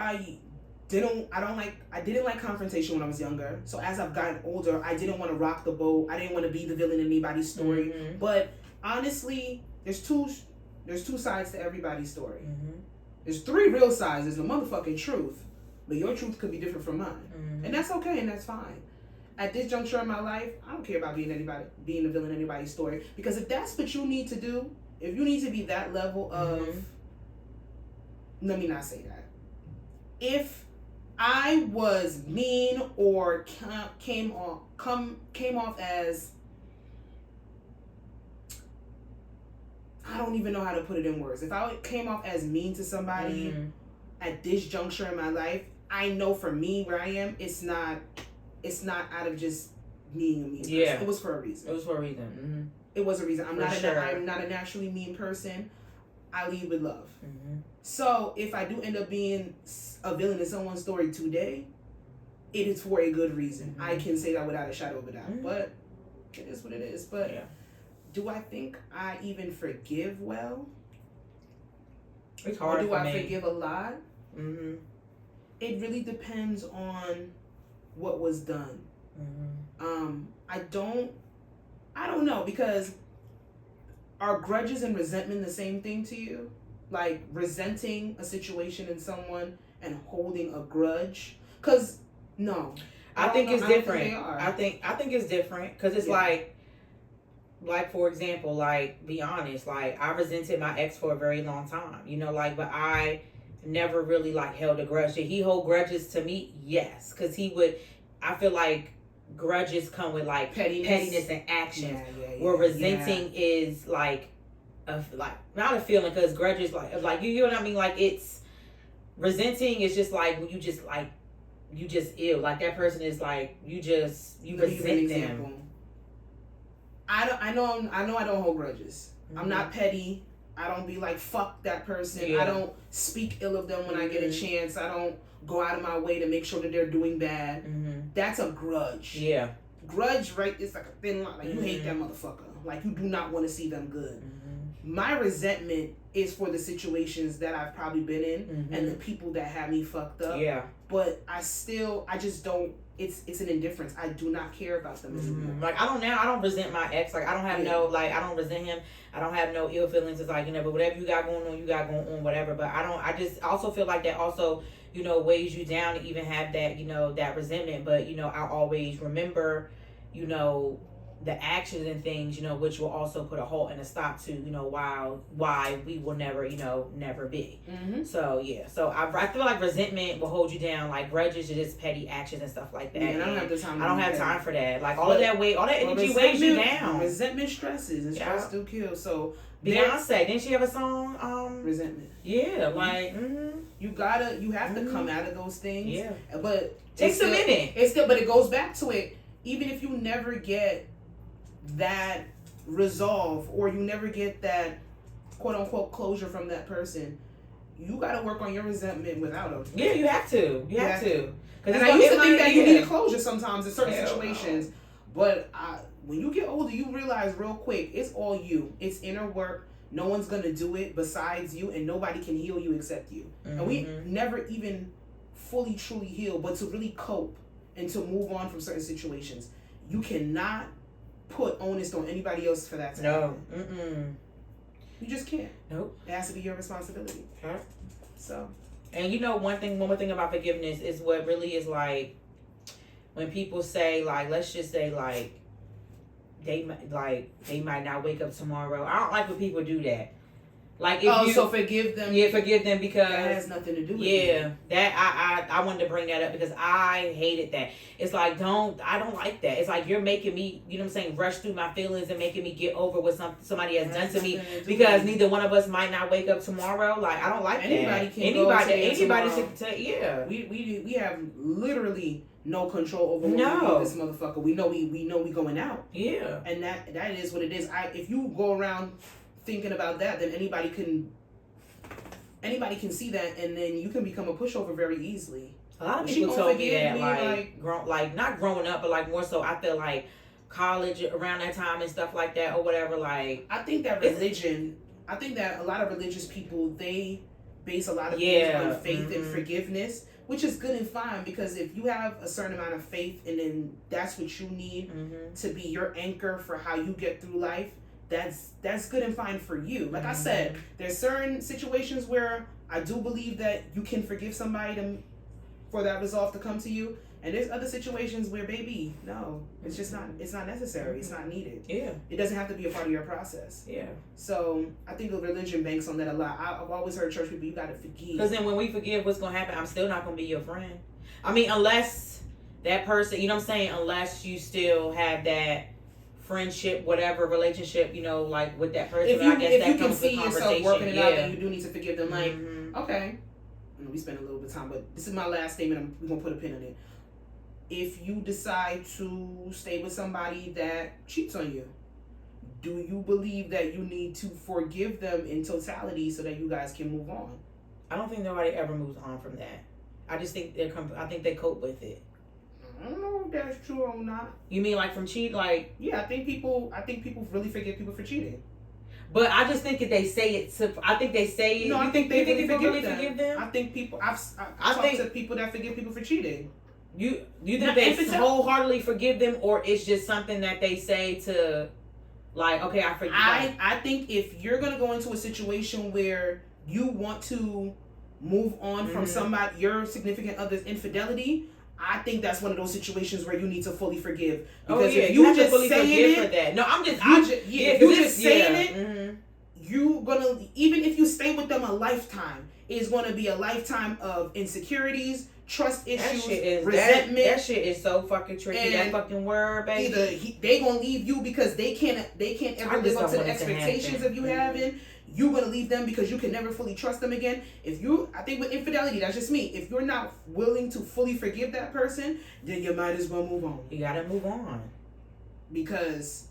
[SPEAKER 2] didn't like confrontation when I was younger. So as I've gotten older, I didn't want to rock the boat. I didn't want to be the villain in anybody's story.
[SPEAKER 1] Mm-hmm.
[SPEAKER 2] But honestly, there's two sides to everybody's story.
[SPEAKER 1] Mm-hmm.
[SPEAKER 2] There's 3 real sides. There's the motherfucking truth, but your truth could be different from mine,
[SPEAKER 1] Mm-hmm.
[SPEAKER 2] and that's okay and that's fine. At this juncture in my life, I don't care about being the villain in anybody's story, because if that's what you need to do, if you need to be that level of,
[SPEAKER 1] Mm-hmm.
[SPEAKER 2] let me not say that. If I was mean or came off as, I don't even know how to put it in words. If I came off as mean to somebody
[SPEAKER 1] Mm-hmm.
[SPEAKER 2] at this juncture in my life, I know for me where I am, it's not out of just being a mean person.
[SPEAKER 1] Yeah.
[SPEAKER 2] It was for a reason.
[SPEAKER 1] It was for a reason. Mm-hmm.
[SPEAKER 2] It was a reason. I'm
[SPEAKER 1] For
[SPEAKER 2] not a naturally mean person. I lead with love.
[SPEAKER 1] Mm-hmm.
[SPEAKER 2] So if I do end up being a villain in someone's story today, it is for a good reason.
[SPEAKER 1] Mm-hmm.
[SPEAKER 2] I can say that without a shadow of a doubt.
[SPEAKER 1] Mm-hmm.
[SPEAKER 2] But it is what it is. But
[SPEAKER 1] Yeah.
[SPEAKER 2] do I think I even forgive well?
[SPEAKER 1] It's hard
[SPEAKER 2] Or do
[SPEAKER 1] for
[SPEAKER 2] I
[SPEAKER 1] me.
[SPEAKER 2] forgive a lot?
[SPEAKER 1] Mm-hmm.
[SPEAKER 2] It really depends on what was done.
[SPEAKER 1] Mm-hmm.
[SPEAKER 2] I don't know, because are grudges and resentment the same thing to you? Like resenting a situation in someone and holding a grudge? Because no,
[SPEAKER 1] I think it's different.
[SPEAKER 2] I think
[SPEAKER 1] I think it's different because it's like for example, like, be honest, like, I resented my ex for a very long time, you know, like, but I never really like held a grudge. Did he hold grudges to me? Yes, because I feel like grudges come with like pettiness and actions, where resenting is like not a feeling, because grudges like you know what I mean, like, it's resenting is just like when you just ill, like that person is like you resent them.
[SPEAKER 2] I know I don't hold grudges.
[SPEAKER 1] Mm-hmm.
[SPEAKER 2] I'm not petty. I don't be like, fuck that person.
[SPEAKER 1] Yeah.
[SPEAKER 2] I don't speak ill of them when I get a chance. I don't go out of my way to make sure that they're doing bad.
[SPEAKER 1] Mm-hmm.
[SPEAKER 2] That's a grudge.
[SPEAKER 1] Yeah.
[SPEAKER 2] Grudge, right? It's like a thin line. Like, you hate that motherfucker. Like, you do not want to see them good.
[SPEAKER 1] Mm-hmm.
[SPEAKER 2] My resentment is for the situations that I've probably been in and the people that had me fucked up.
[SPEAKER 1] Yeah.
[SPEAKER 2] But I just don't. It's an indifference. I do not care about them anymore.
[SPEAKER 1] Like, I don't resent my ex. Like, I don't have I don't resent him. I don't have no ill feelings. It's like, you know, but whatever you got going on, whatever. But I just also feel like that also, you know, weighs you down to even have that, you know, that resentment. But, you know, I always remember, you know, the actions and things, you know, which will also put a halt and a stop to, you know, why we will never, you know, never be.
[SPEAKER 2] Mm-hmm.
[SPEAKER 1] So yeah, so I feel like resentment will hold you down. Like, grudges are just petty actions and stuff like that.
[SPEAKER 2] Yeah, and I don't have the time.
[SPEAKER 1] I don't have time for that. Like, all that energy weighs you down.
[SPEAKER 2] Resentment stresses, and stress do kill. So
[SPEAKER 1] Beyonce, didn't she have a song?
[SPEAKER 2] Resentment.
[SPEAKER 1] Yeah, like
[SPEAKER 2] you have to come out of those things.
[SPEAKER 1] Yeah,
[SPEAKER 2] but
[SPEAKER 1] takes a minute.
[SPEAKER 2] But it goes back to it. Even if you never get that resolve, or you never get that quote unquote closure from that person, you got to work on your resentment without them.
[SPEAKER 1] Yeah, you have to. You have to.
[SPEAKER 2] And I used to think that you needed closure sometimes in certain situations, but when you get older, you realize real quick it's all you. It's inner work. No one's gonna do it besides you, and nobody can heal you except you.
[SPEAKER 1] Mm-hmm.
[SPEAKER 2] And we never even fully truly heal, but to really cope and to move on from certain situations, you cannot put onus on anybody else for that to happen. You just can't.
[SPEAKER 1] Nope.
[SPEAKER 2] It has to be your responsibility.
[SPEAKER 1] Okay.
[SPEAKER 2] So.
[SPEAKER 1] And you know, one more thing about forgiveness is what really is like when people say, like, let's just say, like, they might not wake up tomorrow. I don't like when people do that. Like, if
[SPEAKER 2] so forgive them.
[SPEAKER 1] Yeah, forgive them, because
[SPEAKER 2] that has nothing to do with
[SPEAKER 1] you. That I wanted to bring that up because I hated that. It's like, I don't like that. It's like you're making me, you know what I'm saying, rush through my feelings and making me get over what somebody has done to me, because neither one of us might not wake up tomorrow. Like, I don't like that. Anybody should yeah.
[SPEAKER 2] We have literally no control over what we do with this motherfucker. We know we going out.
[SPEAKER 1] Yeah.
[SPEAKER 2] And that is what it is. If you go around thinking about that, then anybody can see that, and then you can become a pushover very easily.
[SPEAKER 1] A lot of people told me that, not growing up, but like more so, I feel like college around that time and stuff like that or whatever. Like,
[SPEAKER 2] I think that a lot of religious people, they base a lot of things on faith and forgiveness, which is good and fine, because if you have a certain amount of faith and then that's what you need to be your anchor for how you get through life, that's good and fine for you. Like I said, there's certain situations where I do believe that you can forgive somebody for that resolve to come to you. And there's other situations where, baby, no, it's just not, it's not necessary. It's not needed.
[SPEAKER 1] Yeah.
[SPEAKER 2] It doesn't have to be a part of your process.
[SPEAKER 1] Yeah.
[SPEAKER 2] So I think the religion banks on that a lot. I've always heard church people, you got to forgive.
[SPEAKER 1] Because then when we forgive, what's going to happen? I'm still not going to be your friend. I mean, unless that person, you know what I'm saying? Unless you still have that friendship, whatever relationship, you know, like with that person.
[SPEAKER 2] If you,
[SPEAKER 1] I guess
[SPEAKER 2] if
[SPEAKER 1] that
[SPEAKER 2] you can
[SPEAKER 1] comes
[SPEAKER 2] see
[SPEAKER 1] with
[SPEAKER 2] yourself working it out, then you do need to forgive them. Like, okay. We spent a little bit of time, but this is my last statement. We're going to put a pin in it. If you decide to stay with somebody that cheats on you, do you believe that you need to forgive them in totality so that you guys can move on?
[SPEAKER 1] I don't think nobody ever moves on from that. I just think I think they cope with it.
[SPEAKER 2] I don't know if that's true or not.
[SPEAKER 1] You mean like from cheat? Like,
[SPEAKER 2] yeah, I think people really forgive people for cheating.
[SPEAKER 1] But I just think that they say it to. I think they say it.
[SPEAKER 2] No,
[SPEAKER 1] I think people really forgive them.
[SPEAKER 2] I think people. I've talked to people that forgive people for cheating.
[SPEAKER 1] You think they wholeheartedly forgive them, or it's just something that they say to, like, okay, I forgive.
[SPEAKER 2] I think if you're gonna go into a situation where you want to move on from somebody, your significant other's infidelity, I think that's one of those situations where you need to fully forgive. Because if you just fully saying it, for that.
[SPEAKER 1] No,
[SPEAKER 2] if you just saying it, you gonna, even if you stay with them a lifetime, it's gonna be a lifetime of insecurities, trust issues, resentment.
[SPEAKER 1] That shit is so fucking tricky. That fucking word, baby.
[SPEAKER 2] Either they gonna leave you because they can't ever live up to the expectations of you having. You're gonna leave them because you can never fully trust them again. I think with infidelity, that's just me. If you're not willing to fully forgive that person, then you might as well move on.
[SPEAKER 1] You gotta move on.
[SPEAKER 2] Because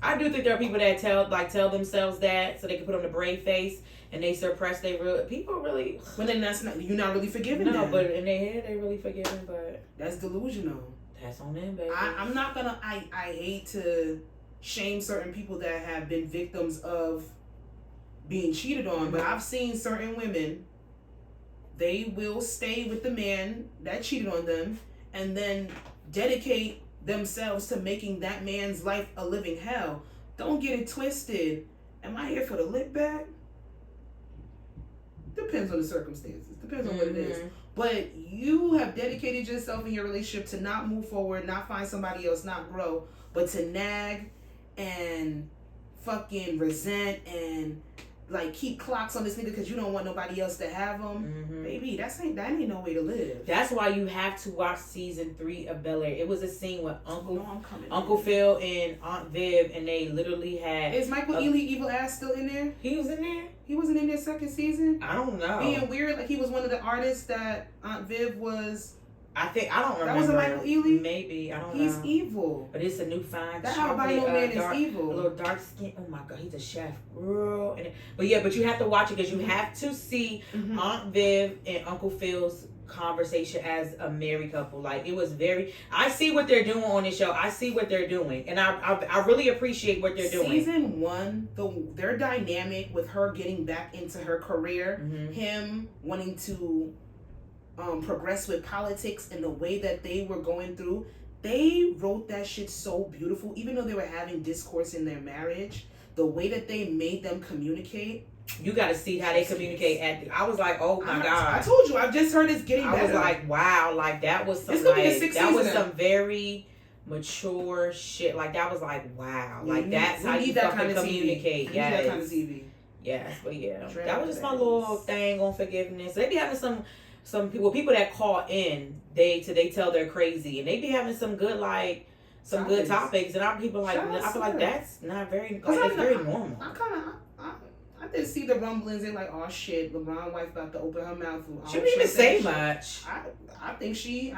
[SPEAKER 1] I do think there are people that tell themselves that so they can put on the brave face and they suppress they real people really.
[SPEAKER 2] But then you're not really forgiving them.
[SPEAKER 1] No, but in their head they really forgiving, but
[SPEAKER 2] that's delusional.
[SPEAKER 1] That's on them, baby.
[SPEAKER 2] I'm not gonna. I hate to shame certain people that have been victims of being cheated on, but I've seen certain women. They will stay with the man that cheated on them, and then dedicate themselves to making that man's life a living hell. Don't get it twisted. Am I here for the lick back? Depends on the circumstances. Depends on what it is. But you have dedicated yourself in your relationship to not move forward, not find somebody else, not grow, but to nag and fucking resent and like keep clocks on this nigga because you don't want nobody else to have them. Baby, that ain't no way to live.
[SPEAKER 1] That's why you have to watch season 3 of Bel-Air. It was a scene with Uncle Phil and Aunt Viv, and they literally had.
[SPEAKER 2] Is Michael Ealy evil ass still in there?
[SPEAKER 1] He was in there.
[SPEAKER 2] He wasn't in there second season.
[SPEAKER 1] I don't know.
[SPEAKER 2] Being weird, like he was one of the artists that Aunt Viv was.
[SPEAKER 1] I don't remember.
[SPEAKER 2] That was a Michael Ealy?
[SPEAKER 1] Maybe. I don't know.
[SPEAKER 2] He's evil.
[SPEAKER 1] But it's a new fine.
[SPEAKER 2] That albino man
[SPEAKER 1] dark,
[SPEAKER 2] is evil.
[SPEAKER 1] A little dark skin. Oh my God, he's a chef. Girl. But you have to watch it because you have to see Aunt Viv and Uncle Phil's conversation as a married couple. Like, it was I see what they're doing on this show. I see what they're doing. And I really appreciate what they're doing.
[SPEAKER 2] Season 1, their dynamic with her getting back into her career, him wanting to progress with politics and the way that they were going through, they wrote that shit so beautiful. Even though they were having discourse in their marriage, the way that they made them communicate.
[SPEAKER 1] You got to see how they communicate. I was like, oh my God.
[SPEAKER 2] I told you, I've just heard it's getting better.
[SPEAKER 1] I was like, wow, like that was some some very mature shit. Like that was like, wow, like that's how you fucking communicate.
[SPEAKER 2] Yeah, that kind of TV.
[SPEAKER 1] Yes, but yeah, that was just my little thing on forgiveness. They be having some people that call in, they tell they're crazy, and they be having some good good topics, and I feel like that's not very it's very normal.
[SPEAKER 2] I did see the rumblings. They're like, oh shit, LeBron's wife about to open her mouth.
[SPEAKER 1] She didn't even say much.
[SPEAKER 2] I think she's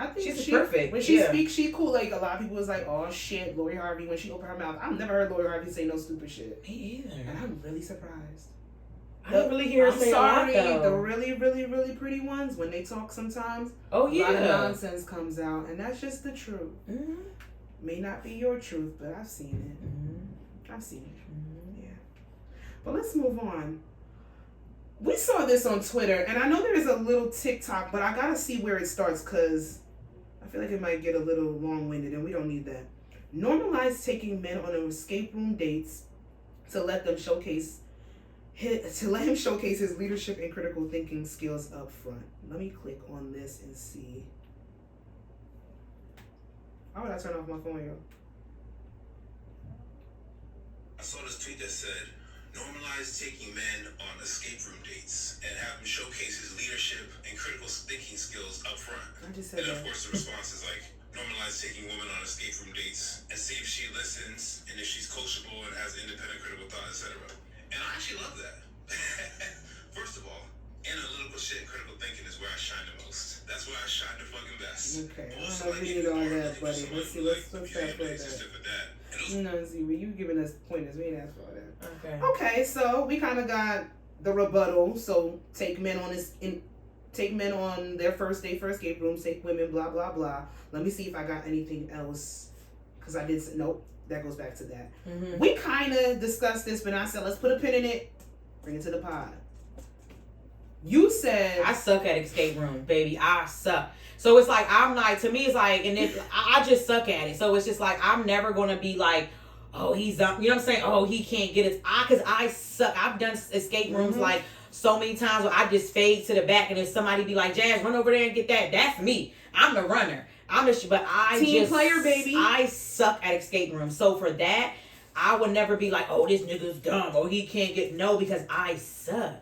[SPEAKER 1] perfect.
[SPEAKER 2] When she speaks, she cool. Like a lot of people was like, oh shit, Lori Harvey when she opened her mouth. I've never heard Lori Harvey say no stupid shit.
[SPEAKER 1] Me either.
[SPEAKER 2] And I'm really surprised.
[SPEAKER 1] I don't really hear her say a lot, though.
[SPEAKER 2] The really, really, really pretty ones, when they talk sometimes, a lot of nonsense comes out, and that's just the truth. May not be your truth, but I've seen it. I've seen it. Yeah. But let's move on. We saw this on Twitter, and I know there is a little TikTok, but I gotta see where it starts because I feel like it might get a little long-winded, and we don't need that. Normalize taking men on escape room dates to let him showcase his leadership and critical thinking skills up front. Let me click on this and see. Why would I turn off my phone, yo?
[SPEAKER 3] I saw this tweet that said, normalize taking men on escape room dates and have him showcase his leadership and critical thinking skills up front.
[SPEAKER 2] I just said
[SPEAKER 3] And
[SPEAKER 2] that.
[SPEAKER 3] of course the response is like, normalize taking women on escape room dates and see if she listens and if she's coachable and has independent critical thought, etc. And I actually love that. First of all, analytical shit, critical thinking is where I shine the most. That's where I shine the fucking best.
[SPEAKER 2] Okay, I
[SPEAKER 3] Also,
[SPEAKER 2] don't know if
[SPEAKER 3] like,
[SPEAKER 2] we
[SPEAKER 3] if
[SPEAKER 2] need
[SPEAKER 3] you
[SPEAKER 2] all
[SPEAKER 3] are
[SPEAKER 2] that,
[SPEAKER 3] looking for
[SPEAKER 2] buddy.
[SPEAKER 3] someone
[SPEAKER 2] Let's see,
[SPEAKER 3] who,
[SPEAKER 2] let's
[SPEAKER 3] like,
[SPEAKER 2] start
[SPEAKER 3] beauty
[SPEAKER 2] with
[SPEAKER 3] and
[SPEAKER 2] that.
[SPEAKER 3] stuff like that. And those
[SPEAKER 2] No, Z, you giving us pointers. We ain't asked for all that.
[SPEAKER 1] Okay.
[SPEAKER 2] Okay, so we kind of got the rebuttal. So take men on their first date for escape rooms, take women, blah blah blah. Let me see if I got anything else, because I did. Nope, that goes back to that.
[SPEAKER 1] Mm-hmm.
[SPEAKER 2] We kind of discussed this, but I said let's put a pin in it, bring it to the pod. You said
[SPEAKER 1] I suck at escape room, baby. I suck. So it's like I'm like, to me it's like, and if I just suck at it. So it's just like I'm never gonna be like, oh, he's up. You know what I'm saying? Oh, he can't get it. Because I suck. I've done escape rooms like so many times where I just fade to the back, and if somebody be like, Jazz, run over there and get that. That's me. I'm the runner. But I
[SPEAKER 2] team
[SPEAKER 1] just
[SPEAKER 2] player, baby.
[SPEAKER 1] I suck at escape rooms. So for that, I would never be like, oh, this nigga's dumb, or he can't get because I suck.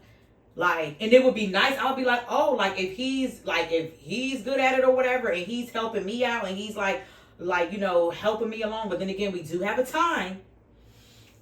[SPEAKER 1] Like, and it would be nice. I would be like, oh, like if he's good at it or whatever, and he's helping me out, and he's like helping me along. But then again, we do have a time.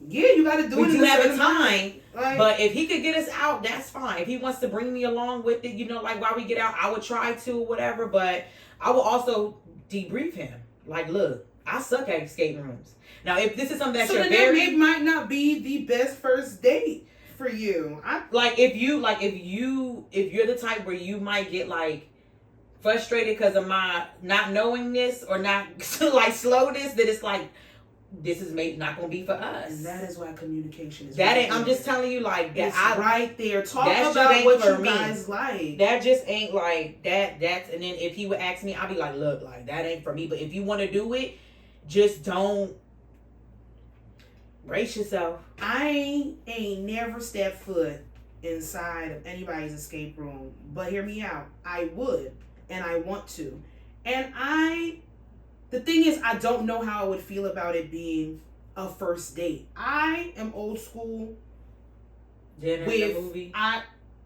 [SPEAKER 2] Yeah, you got to do it.
[SPEAKER 1] We do have a time.
[SPEAKER 2] Like,
[SPEAKER 1] but if he could get us out, that's fine. If he wants to bring me along with it, like while we get out, I would try to or whatever. But I will also debrief him. Like, look, I suck at escape rooms. Now, if this is something that
[SPEAKER 2] it might not be the best first date for you.
[SPEAKER 1] If you're the type where you might get like frustrated because of my not knowing this or not like slowness, that it's like this is maybe not gonna be for us.
[SPEAKER 2] And that is why communication is.
[SPEAKER 1] That ain't. I'm just telling you, like that.
[SPEAKER 2] It's right there. Talk about what you guys like.
[SPEAKER 1] That just ain't like that. That's and then if he would ask me, I'd be like, look, like that ain't for me. But if you want to do it, just don't. Brace yourself.
[SPEAKER 2] I ain't never stepped foot inside of anybody's escape room, but hear me out. I would, and I want to. And the thing is, I don't know how I would feel about it being a first date. I am old school.
[SPEAKER 1] Dinner,
[SPEAKER 2] with
[SPEAKER 1] movie.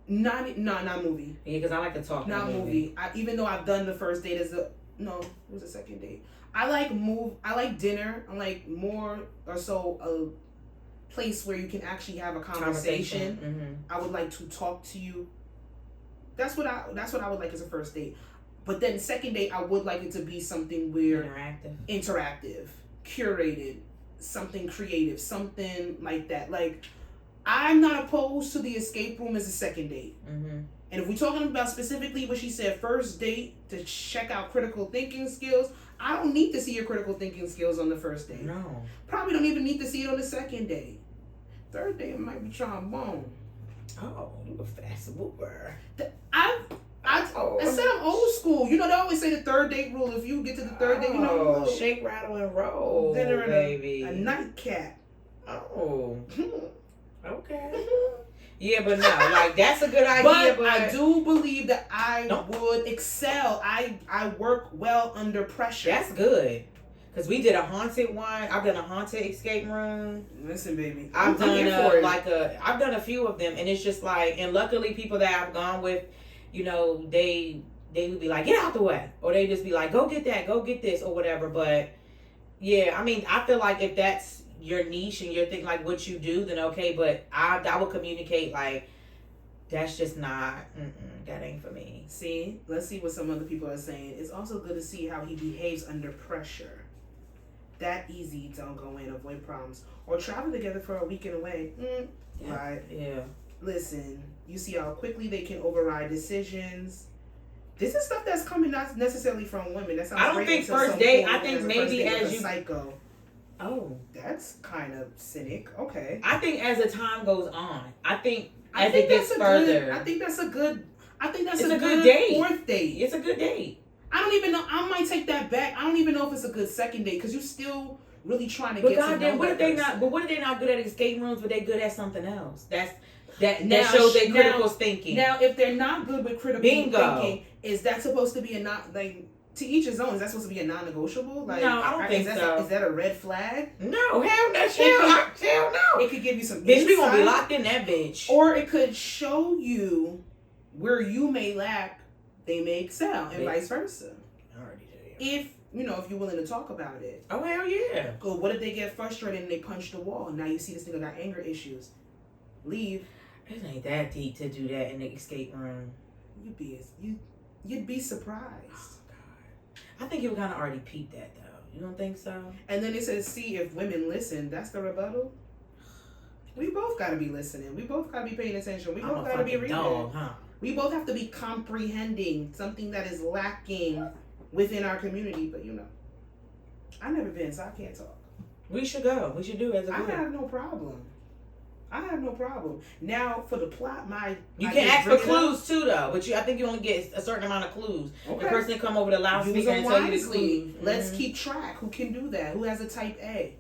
[SPEAKER 2] Not movie.
[SPEAKER 1] Yeah, because I like to talk.
[SPEAKER 2] Not movie. Even though I've done the first date it was the second date. I like dinner. I like more or so a place where you can actually have a conversation.
[SPEAKER 1] Mm-hmm.
[SPEAKER 2] I would like to talk to you. That's what I would like as a first date. But then second date, I would like it to be something where interactive, curated, something creative, something like that. Like, I'm not opposed to the escape room as a second date.
[SPEAKER 1] Mm-hmm.
[SPEAKER 2] And if we're talking about specifically what she said, first date to check out critical thinking skills, I don't need to see your critical thinking skills on the first date.
[SPEAKER 1] No.
[SPEAKER 2] Probably don't even need to see it on the second date. Third date, it might be trombone.
[SPEAKER 1] Oh, you a fast mover.
[SPEAKER 2] I said I'm old school. You know, they always say the third date rule. If you get to the third date, you know,
[SPEAKER 1] shake, rattle, and roll.
[SPEAKER 2] Dinner and
[SPEAKER 1] baby.
[SPEAKER 2] a nightcap.
[SPEAKER 1] Oh. Okay. Yeah, but no, like that's a good idea.
[SPEAKER 2] But I do believe that I would excel. I work well under pressure.
[SPEAKER 1] That's good. Cause we did a haunted one. I've done a haunted escape room.
[SPEAKER 2] Listen, baby,
[SPEAKER 1] I've done a few of them, and it's just like, and luckily people that I've gone with, they would be like, get out the way, or they just be like, go get that, go get this, or whatever. But yeah, I mean, I feel like if that's your niche and your thing, like what you do, then okay. But I would communicate like, that's just not, that ain't for me.
[SPEAKER 2] See, let's see what some other people are saying. It's also good to see how he behaves under pressure. That easy, don't go in, avoid problems, or travel together for a weekend away.
[SPEAKER 1] Yeah.
[SPEAKER 2] Right.
[SPEAKER 1] Yeah.
[SPEAKER 2] Listen, you see how quickly they can override decisions. This is stuff that's coming not necessarily from women. That sounds
[SPEAKER 1] I don't think first date. I think maybe as you
[SPEAKER 2] psycho.
[SPEAKER 1] Oh,
[SPEAKER 2] that's kind of cynic. Okay.
[SPEAKER 1] I think as the time goes on, I think as it gets further.
[SPEAKER 2] I think that's a good
[SPEAKER 1] date.
[SPEAKER 2] Fourth date.
[SPEAKER 1] It's a good date.
[SPEAKER 2] I don't even know. I might take that back. I don't even know if it's a good second date because you still really trying to
[SPEAKER 1] but
[SPEAKER 2] get
[SPEAKER 1] God
[SPEAKER 2] to know
[SPEAKER 1] damn, what
[SPEAKER 2] that
[SPEAKER 1] if they
[SPEAKER 2] person.
[SPEAKER 1] not? But what if they not good at escape rooms, but they good at something else? That
[SPEAKER 2] Now,
[SPEAKER 1] shows their
[SPEAKER 2] now-
[SPEAKER 1] critical thinking.
[SPEAKER 2] Now, if they're not good with critical
[SPEAKER 1] Bingo.
[SPEAKER 2] thinking, is that supposed to be a not like to each his own? Is that supposed to be a non-negotiable? Like,
[SPEAKER 1] No, I don't think so.
[SPEAKER 2] Is that a red flag?
[SPEAKER 1] No, hell no, hell no.
[SPEAKER 2] It could give you some
[SPEAKER 1] Bitch, we gonna be
[SPEAKER 2] insight,
[SPEAKER 1] locked in that bitch.
[SPEAKER 2] or it could show you where you may lack, they may excel, and vice versa.
[SPEAKER 1] I already did.
[SPEAKER 2] If if you're willing to talk about it.
[SPEAKER 1] Oh hell yeah.
[SPEAKER 2] Go. What if they get frustrated and they punch the wall? And now you see this nigga got anger issues. Leave.
[SPEAKER 1] It ain't that deep to do that in the escape room.
[SPEAKER 2] You'd be surprised.
[SPEAKER 1] Oh God. I think you kind of already peeped that though. You don't think so?
[SPEAKER 2] And then it says, see if women listen. That's the rebuttal. We both gotta be listening. We both gotta be paying attention. We both gotta be reading.
[SPEAKER 1] Dog, huh?
[SPEAKER 2] We both have to be comprehending something that is lacking within our community. But I've never been, so I can't talk.
[SPEAKER 1] We should go. We should do it as a group.
[SPEAKER 2] I have no problem. Now for the plot,
[SPEAKER 1] you can ask for clues too, though. But I think you only get a certain amount of clues. Okay. The person come over the loudspeaker and tell you the clues.
[SPEAKER 2] Let's keep track. Who can do that? Who has a type A?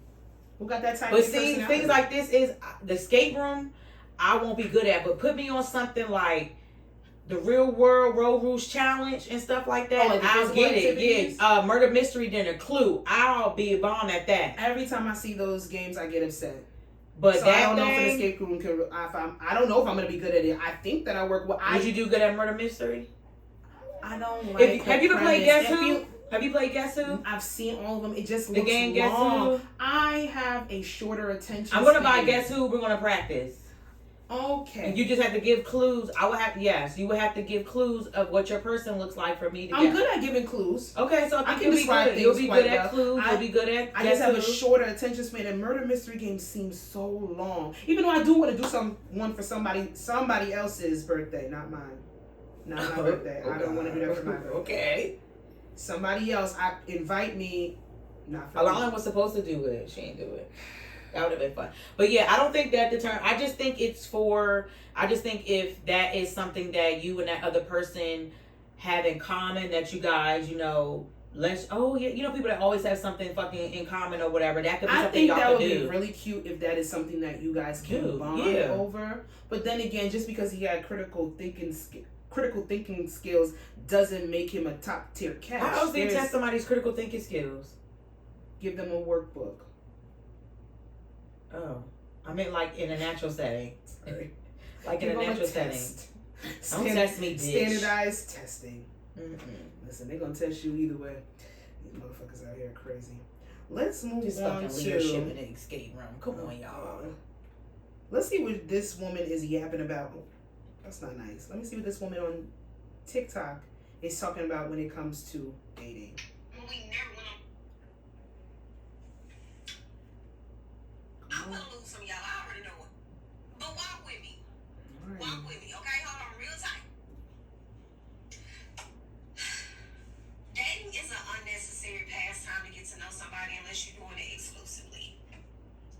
[SPEAKER 2] Who got that type A?
[SPEAKER 1] But see, things like this is the escape room. I won't be good at, but put me on something like the Real World Road Rules Challenge and stuff like that.
[SPEAKER 2] Like
[SPEAKER 1] I'll get it. Yeah, Murder Mystery Dinner, Clue. I'll be a bomb at that.
[SPEAKER 2] Every time I see those games, I get upset.
[SPEAKER 1] But
[SPEAKER 2] so I don't know if an escape room can. I don't know if I'm gonna be good at it. I think that I work well.
[SPEAKER 1] Would you do good at Murder Mystery?
[SPEAKER 2] I don't like.
[SPEAKER 1] Have you ever played Guess Who? Have you played Guess Who?
[SPEAKER 2] I've seen all of them. It just
[SPEAKER 1] the
[SPEAKER 2] looks
[SPEAKER 1] game
[SPEAKER 2] long.
[SPEAKER 1] Guess Who.
[SPEAKER 2] I have a shorter attention.
[SPEAKER 1] I'm gonna buy Guess Who. We're gonna practice.
[SPEAKER 2] Okay.
[SPEAKER 1] You just have to give clues. You would have to give clues of what your person looks like for me to
[SPEAKER 2] I'm good at giving clues.
[SPEAKER 1] Okay, so I think
[SPEAKER 2] can describe
[SPEAKER 1] things. You'll be good at clues. You'll be good at.
[SPEAKER 2] I just have a shorter attention span, and murder mystery games seem so long. Even though I do want to do one for somebody else's birthday, not mine. Not my birthday. I don't want to do that for my birthday.
[SPEAKER 1] Okay.
[SPEAKER 2] Somebody else. Invite me. Not for
[SPEAKER 1] Alana was supposed to do it. She ain't do it. That would have been fun. But yeah, I don't think that I just think if that is something that you and that other person have in common, that you guys, people that always have something fucking in common or whatever, that could be something y'all could do. I think that would
[SPEAKER 2] be really cute if that is something that you guys can bond over. But then again, just because he had critical thinking skills doesn't make him a top tier catch.
[SPEAKER 1] How else do you test somebody's critical thinking skills?
[SPEAKER 2] Give them a workbook.
[SPEAKER 1] Oh, I meant like in a natural setting.
[SPEAKER 2] Sorry.
[SPEAKER 1] Like in a natural setting. Don't test me, bitch.
[SPEAKER 2] Standardized testing. Listen, they're gonna test you either way. These motherfuckers out here are crazy. Let's move on to
[SPEAKER 1] leadership in the escape room. Come on, y'all.
[SPEAKER 2] Let's see what this woman is yapping about. That's not nice. Let me see what this woman on TikTok is talking about when it comes to dating.
[SPEAKER 4] I'm gonna lose some of y'all. I already know it. But walk with me. Right. Walk with me, okay? Hold on real tight. Dating is an unnecessary pastime to get to know somebody unless you're doing it exclusively.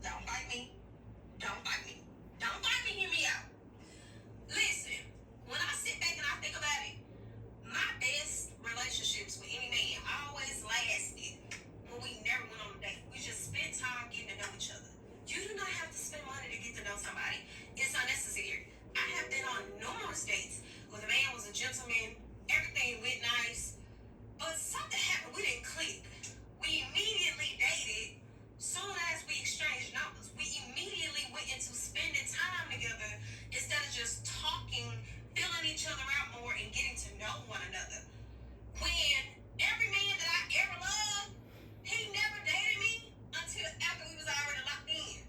[SPEAKER 4] Don't bite me. Don't bite me. Don't bite me. Hear me out. Listen, when I sit back and I think about it, my best relationships with any man always lasted when we never went on a date. We just spent time getting to know each other. You do not have to spend money to get to know somebody. It's unnecessary. I have been on numerous dates where the man was a gentleman, everything went nice, but something happened. We didn't click. We immediately dated. Soon as we exchanged numbers, we immediately went into spending time together instead of just talking, filling each other out more, and getting to know one another. When every man that I ever loved, he never dated me until after we was already locked in.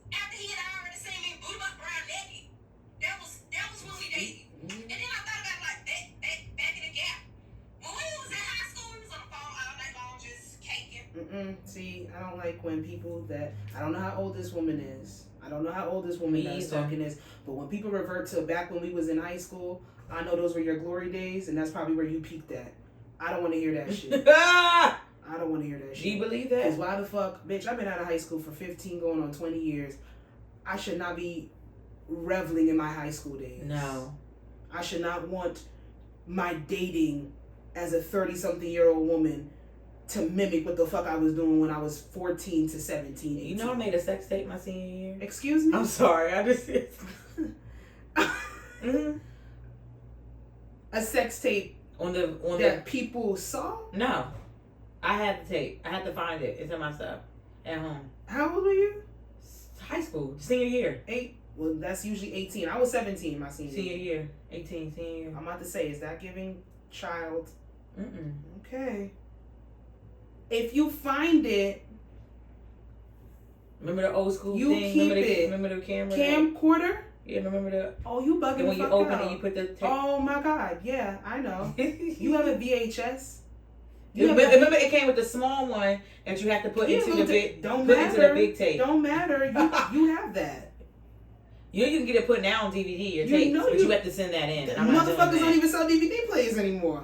[SPEAKER 4] After he had already seen me boot up around naked. That was when we dated. And then I thought about like back in the gap. When we was in high school, we was on the phone all night long just caking.
[SPEAKER 2] See, I don't like when people that I don't know how old this woman is. I don't know how old this woman that's talking is, but when people revert to back when we was in high school, I know those were your glory days, and that's probably where you peaked at. I don't want to hear that shit. I don't want to hear that shit.
[SPEAKER 1] Do you believe that?
[SPEAKER 2] Because why the fuck, bitch, I've been out of high school for 15 going on 20 years. I should not be reveling in my high school days.
[SPEAKER 1] No.
[SPEAKER 2] I should not want my dating as a 30-something-year-old woman to mimic what the fuck I was doing when I was 14 to 17, 18.
[SPEAKER 1] You know I made a sex tape my senior year?
[SPEAKER 2] Excuse me?
[SPEAKER 1] I'm sorry. I just... mm-hmm.
[SPEAKER 2] A sex tape
[SPEAKER 1] On the
[SPEAKER 2] that people saw?
[SPEAKER 1] No. I had the tape. I had to find it. It's in my stuff at home.
[SPEAKER 2] How old were you?
[SPEAKER 1] High school. Senior year.
[SPEAKER 2] 8. Well, that's usually 18. I was 17 my senior
[SPEAKER 1] Senior year. 18, senior year.
[SPEAKER 2] I'm about to say, is that giving child?
[SPEAKER 1] Mm-mm.
[SPEAKER 2] Okay. If you find it,
[SPEAKER 1] Remember the old school
[SPEAKER 2] you
[SPEAKER 1] thing?
[SPEAKER 2] keep
[SPEAKER 1] remember
[SPEAKER 2] it.
[SPEAKER 1] Remember the camera?
[SPEAKER 2] Camcorder?
[SPEAKER 1] Yeah, remember the...
[SPEAKER 2] Oh, you bugging
[SPEAKER 1] And
[SPEAKER 2] the
[SPEAKER 1] when you
[SPEAKER 2] fuck
[SPEAKER 1] open
[SPEAKER 2] out.
[SPEAKER 1] it, you put the tape...
[SPEAKER 2] Oh my God, yeah, I know. You have a VHS?
[SPEAKER 1] Remember it came with the small one that you have to put into the big...
[SPEAKER 2] Don't
[SPEAKER 1] put
[SPEAKER 2] matter.
[SPEAKER 1] into the big tape.
[SPEAKER 2] Don't matter. You have that.
[SPEAKER 1] You can get it put now on DVD or
[SPEAKER 2] You
[SPEAKER 1] tapes,
[SPEAKER 2] know
[SPEAKER 1] but
[SPEAKER 2] you-
[SPEAKER 1] you have to send that in. And I'm not doing
[SPEAKER 2] Motherfuckers
[SPEAKER 1] that.
[SPEAKER 2] don't even sell DVD players anymore.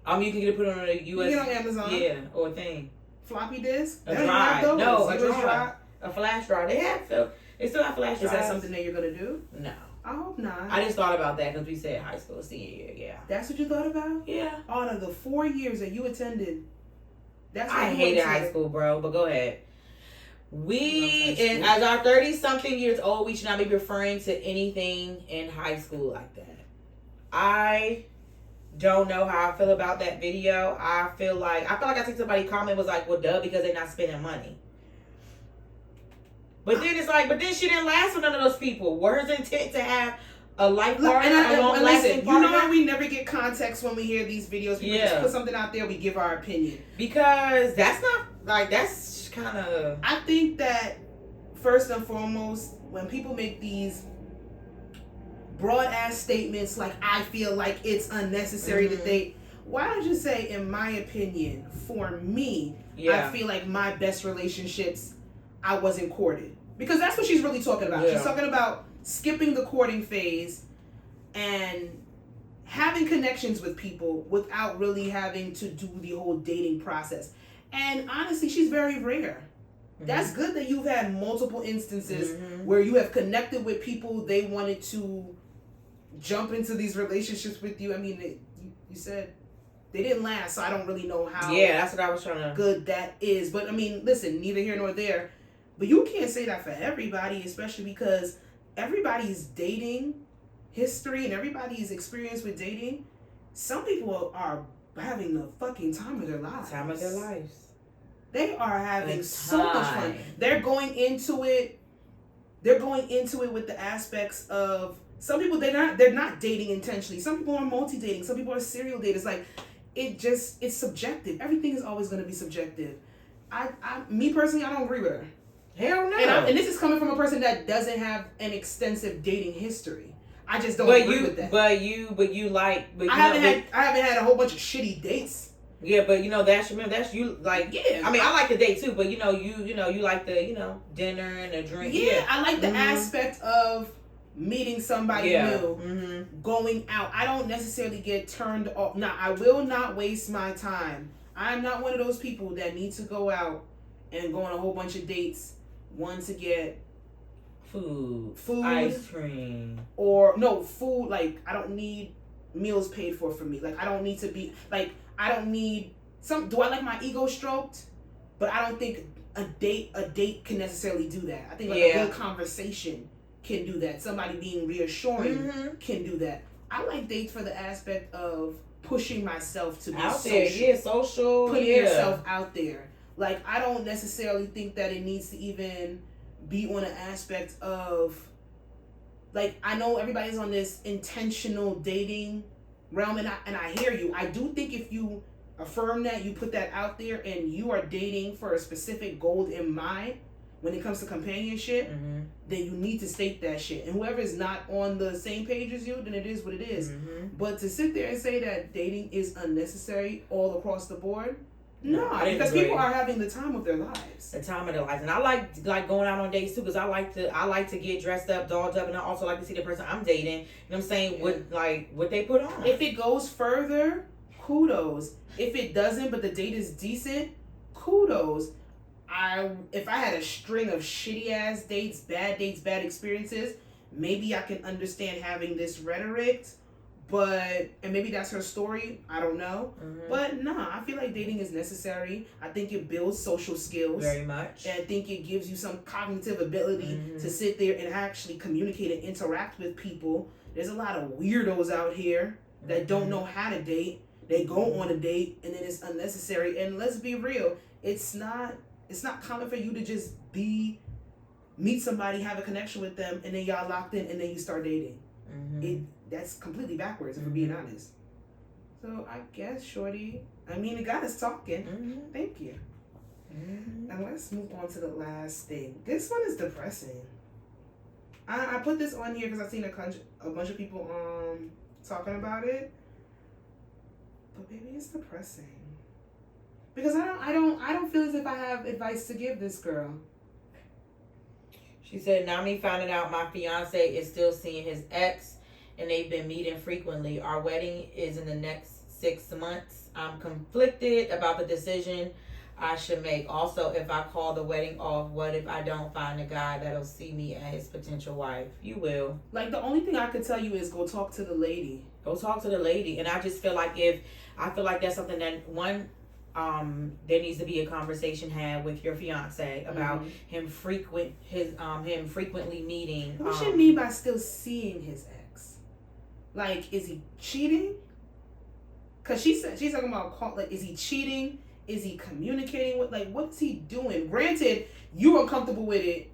[SPEAKER 1] You can get it put on a US...
[SPEAKER 2] You get on Amazon.
[SPEAKER 1] Yeah, or a thing.
[SPEAKER 2] Floppy disk?
[SPEAKER 1] A
[SPEAKER 2] They don't
[SPEAKER 1] drive.
[SPEAKER 2] have those.
[SPEAKER 1] No, a
[SPEAKER 2] USB
[SPEAKER 1] drive. A flash drive. They still have flash
[SPEAKER 2] Is
[SPEAKER 1] drives.
[SPEAKER 2] that something that you're going to do?
[SPEAKER 1] No.
[SPEAKER 2] I hope not.
[SPEAKER 1] I just thought about that because we said high school, senior year, yeah.
[SPEAKER 2] That's what you thought about?
[SPEAKER 1] Yeah.
[SPEAKER 2] Out of the 4 years that you attended, that's what
[SPEAKER 1] I
[SPEAKER 2] you
[SPEAKER 1] hated
[SPEAKER 2] went to.
[SPEAKER 1] high school, bro, but go ahead. We,
[SPEAKER 2] I love high
[SPEAKER 1] as our 30-something years old, we should not be referring to anything in high school like that. I don't know how I feel about that video. I feel like I think somebody comment was like, well, duh, because they're not spending money. But then it's like, but then she didn't last with none of those people. Were her intent to have a life partner, a long-lasting
[SPEAKER 2] listen, you know
[SPEAKER 1] partner?
[SPEAKER 2] how we never get context when we hear these videos? We just
[SPEAKER 1] Yeah.
[SPEAKER 2] put something out there, we give our opinion.
[SPEAKER 1] Because that's not, like, that's kind of...
[SPEAKER 2] I think that, first and foremost, when people make these broad-ass statements like, I feel like it's unnecessary to date, why don't you say, in my opinion, for me,
[SPEAKER 1] Yeah.
[SPEAKER 2] I feel like my best relationships, I wasn't courted. Because that's what she's really talking about.
[SPEAKER 1] Yeah.
[SPEAKER 2] She's talking about skipping the courting phase and having connections with people without really having to do the whole dating process. And honestly, she's very rare. That's good that you've had multiple instances where you have connected with people, they wanted to jump into these relationships with you. I mean, you said they didn't last, so I don't really know how
[SPEAKER 1] that's what I was trying to...
[SPEAKER 2] good that is. But I mean, listen, neither here nor there. But you can't say that for everybody, especially because everybody's dating history and everybody's experience with dating. Some people are having the fucking time of their lives.
[SPEAKER 1] Time of their lives.
[SPEAKER 2] They are having
[SPEAKER 1] The
[SPEAKER 2] so much fun.
[SPEAKER 1] time.
[SPEAKER 2] They're going into it with the aspects of some people they're not dating intentionally. Some people are multi-dating. Some people are serial daters. Like it's subjective. Everything is always going to be subjective. Me personally, I don't agree with her.
[SPEAKER 1] Hell no.
[SPEAKER 2] And this is coming from a person that doesn't have an extensive dating history. I just don't agree with that.
[SPEAKER 1] I
[SPEAKER 2] I haven't had a whole bunch of shitty dates.
[SPEAKER 1] Yeah, but that's you, like,
[SPEAKER 2] Yeah.
[SPEAKER 1] I mean, I like to date too, but you like the dinner and the drink.
[SPEAKER 2] Yeah, I like the aspect of meeting somebody new, going out. I don't necessarily get turned off. Now, I will not waste my time. I'm not one of those people that need to go out and go on a whole bunch of dates. One to get
[SPEAKER 1] food,
[SPEAKER 2] ice
[SPEAKER 1] cream,
[SPEAKER 2] or no food. Like I don't need meals paid for me. Like I don't need to be like I don't need some. Do I like my ego stroked? But I don't think a date can necessarily do that. I think like a good conversation can do that. Somebody being reassuring can do that. I like dates for the aspect of pushing myself to be
[SPEAKER 1] out
[SPEAKER 2] social.
[SPEAKER 1] there. Yeah, social.
[SPEAKER 2] Putting yourself out there. Like, I don't necessarily think that it needs to even be on an aspect of, like, I know everybody's on this intentional dating realm, and I hear you. I do think if you affirm that, you put that out there, and you are dating for a specific goal in mind when it comes to companionship, then you need to state that shit. And whoever is not on the same page as you, then it is what it is. But to sit there and say that dating is unnecessary all across the board, no, because people are having the time of their lives.
[SPEAKER 1] The time of their lives, and I like going out on dates too, because I like to get dressed up, dolled up, and I also like to see the person I'm dating. You know what I'm saying? What they put on.
[SPEAKER 2] If it goes further, kudos. If it doesn't, but the date is decent, kudos. If I had a string of shitty ass dates, bad experiences, maybe I can understand having this rhetoric, and maybe that's her story. I don't know. But nah, I feel like dating is necessary. I think it builds social skills.
[SPEAKER 1] Very much.
[SPEAKER 2] And I think it gives you some cognitive ability to sit there and actually communicate and interact with people. There's a lot of weirdos out here that don't know how to date. They go on a date and then it's unnecessary. And let's be real, it's not common for you to just meet somebody, have a connection with them, and then y'all locked in and then you start dating. That's completely backwards, if we're being honest. So I guess, shorty, the guy is talking. Thank you. And let's move on to the last thing. This one is depressing. I put this on here because I've seen a bunch of people talking about it. But baby, it's depressing. Because I don't feel as if I have advice to give this girl.
[SPEAKER 1] She said, now me finding out my fiance is still seeing his ex and they've been meeting frequently. Our wedding is in the next 6 months. I'm conflicted about the decision I should make. Also, if I call the wedding off, what if I don't find a guy that'll see me as his potential wife? You will.
[SPEAKER 2] Like, the only thing I could tell you is go talk to the lady.
[SPEAKER 1] Go talk to the lady. And I just feel like that's something that there needs to be a conversation had with your fiance about him frequently meeting.
[SPEAKER 2] What should mean by still seeing his ex? Like, is he cheating? Cause she's talking about is he cheating? Is he communicating with, what is he doing? Granted, you were comfortable with it,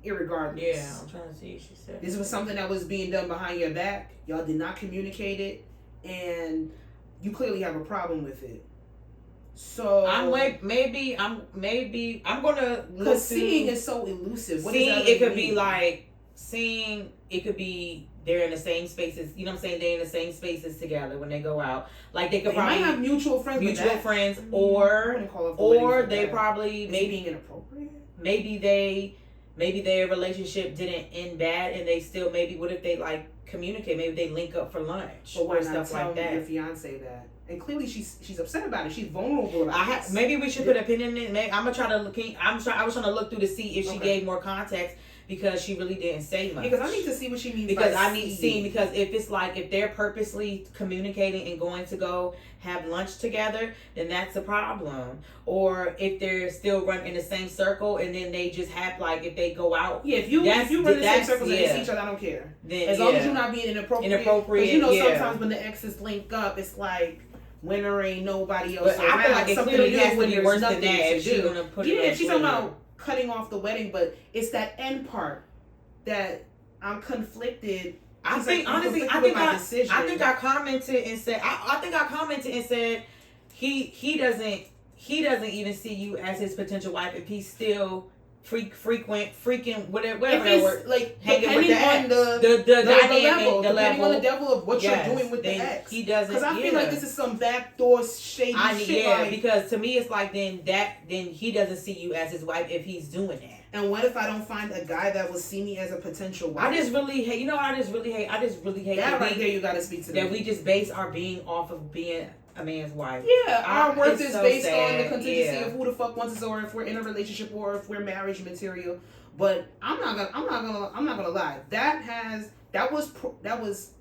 [SPEAKER 2] irregardless.
[SPEAKER 1] Yeah, I'm trying to see. She said
[SPEAKER 2] this was something that was being done behind your back. Y'all did not communicate it, and you clearly have a problem with it. So I'm gonna
[SPEAKER 1] look.
[SPEAKER 2] Seeing is so elusive.
[SPEAKER 1] What seeing it could mean? It could be they're in the same spaces. You know what I'm saying? They're in the same spaces together when they go out. Like they could probably
[SPEAKER 2] might have mutual friends,
[SPEAKER 1] or they probably
[SPEAKER 2] maybe being inappropriate.
[SPEAKER 1] Maybe their relationship didn't end bad, and they still what if they communicate? Maybe they link up for lunch or stuff like that.
[SPEAKER 2] Your fiance that. And clearly she's upset about it. She's vulnerable about it.
[SPEAKER 1] Maybe we should put a pin in it. I'm gonna try to look. I was trying to look through to see if she gave more context, because she really didn't say much.
[SPEAKER 2] Because I need to see what she means.
[SPEAKER 1] Because I need to see, because if they're purposely communicating and going to go have lunch together, then that's a problem. Or if they're still running in the same circle and then they just have if they go out.
[SPEAKER 2] Yeah, if you run in the same circles and they see each other, I don't care. Then, as long as you're not being inappropriate. Because sometimes when the exes link up, it's like when there ain't nobody else around.
[SPEAKER 1] I feel like it clearly has to be worse than that if she's gonna put it on
[SPEAKER 2] if she's talking about cutting off the wedding, but it's that end part that I'm conflicted.
[SPEAKER 1] I think honestly, I think I commented and said he doesn't even see you as his potential wife if he's still freaking whatever
[SPEAKER 2] hanging with the ex. Depending on the level of what you're doing with the ex.
[SPEAKER 1] He doesn't,
[SPEAKER 2] because I feel like this is some backdoor shady shit.
[SPEAKER 1] Because to me it's then he doesn't see you as his wife if he's doing that.
[SPEAKER 2] And what if I don't find a guy that will see me as a potential wife?
[SPEAKER 1] I just really hate
[SPEAKER 2] that right there. You got to speak to
[SPEAKER 1] that. We just base our being off of being a man's wife.
[SPEAKER 2] Yeah, our worth is based on the contingency of who the fuck wants us, or if we're in a relationship, or if we're marriage material. But I'm not gonna lie. That was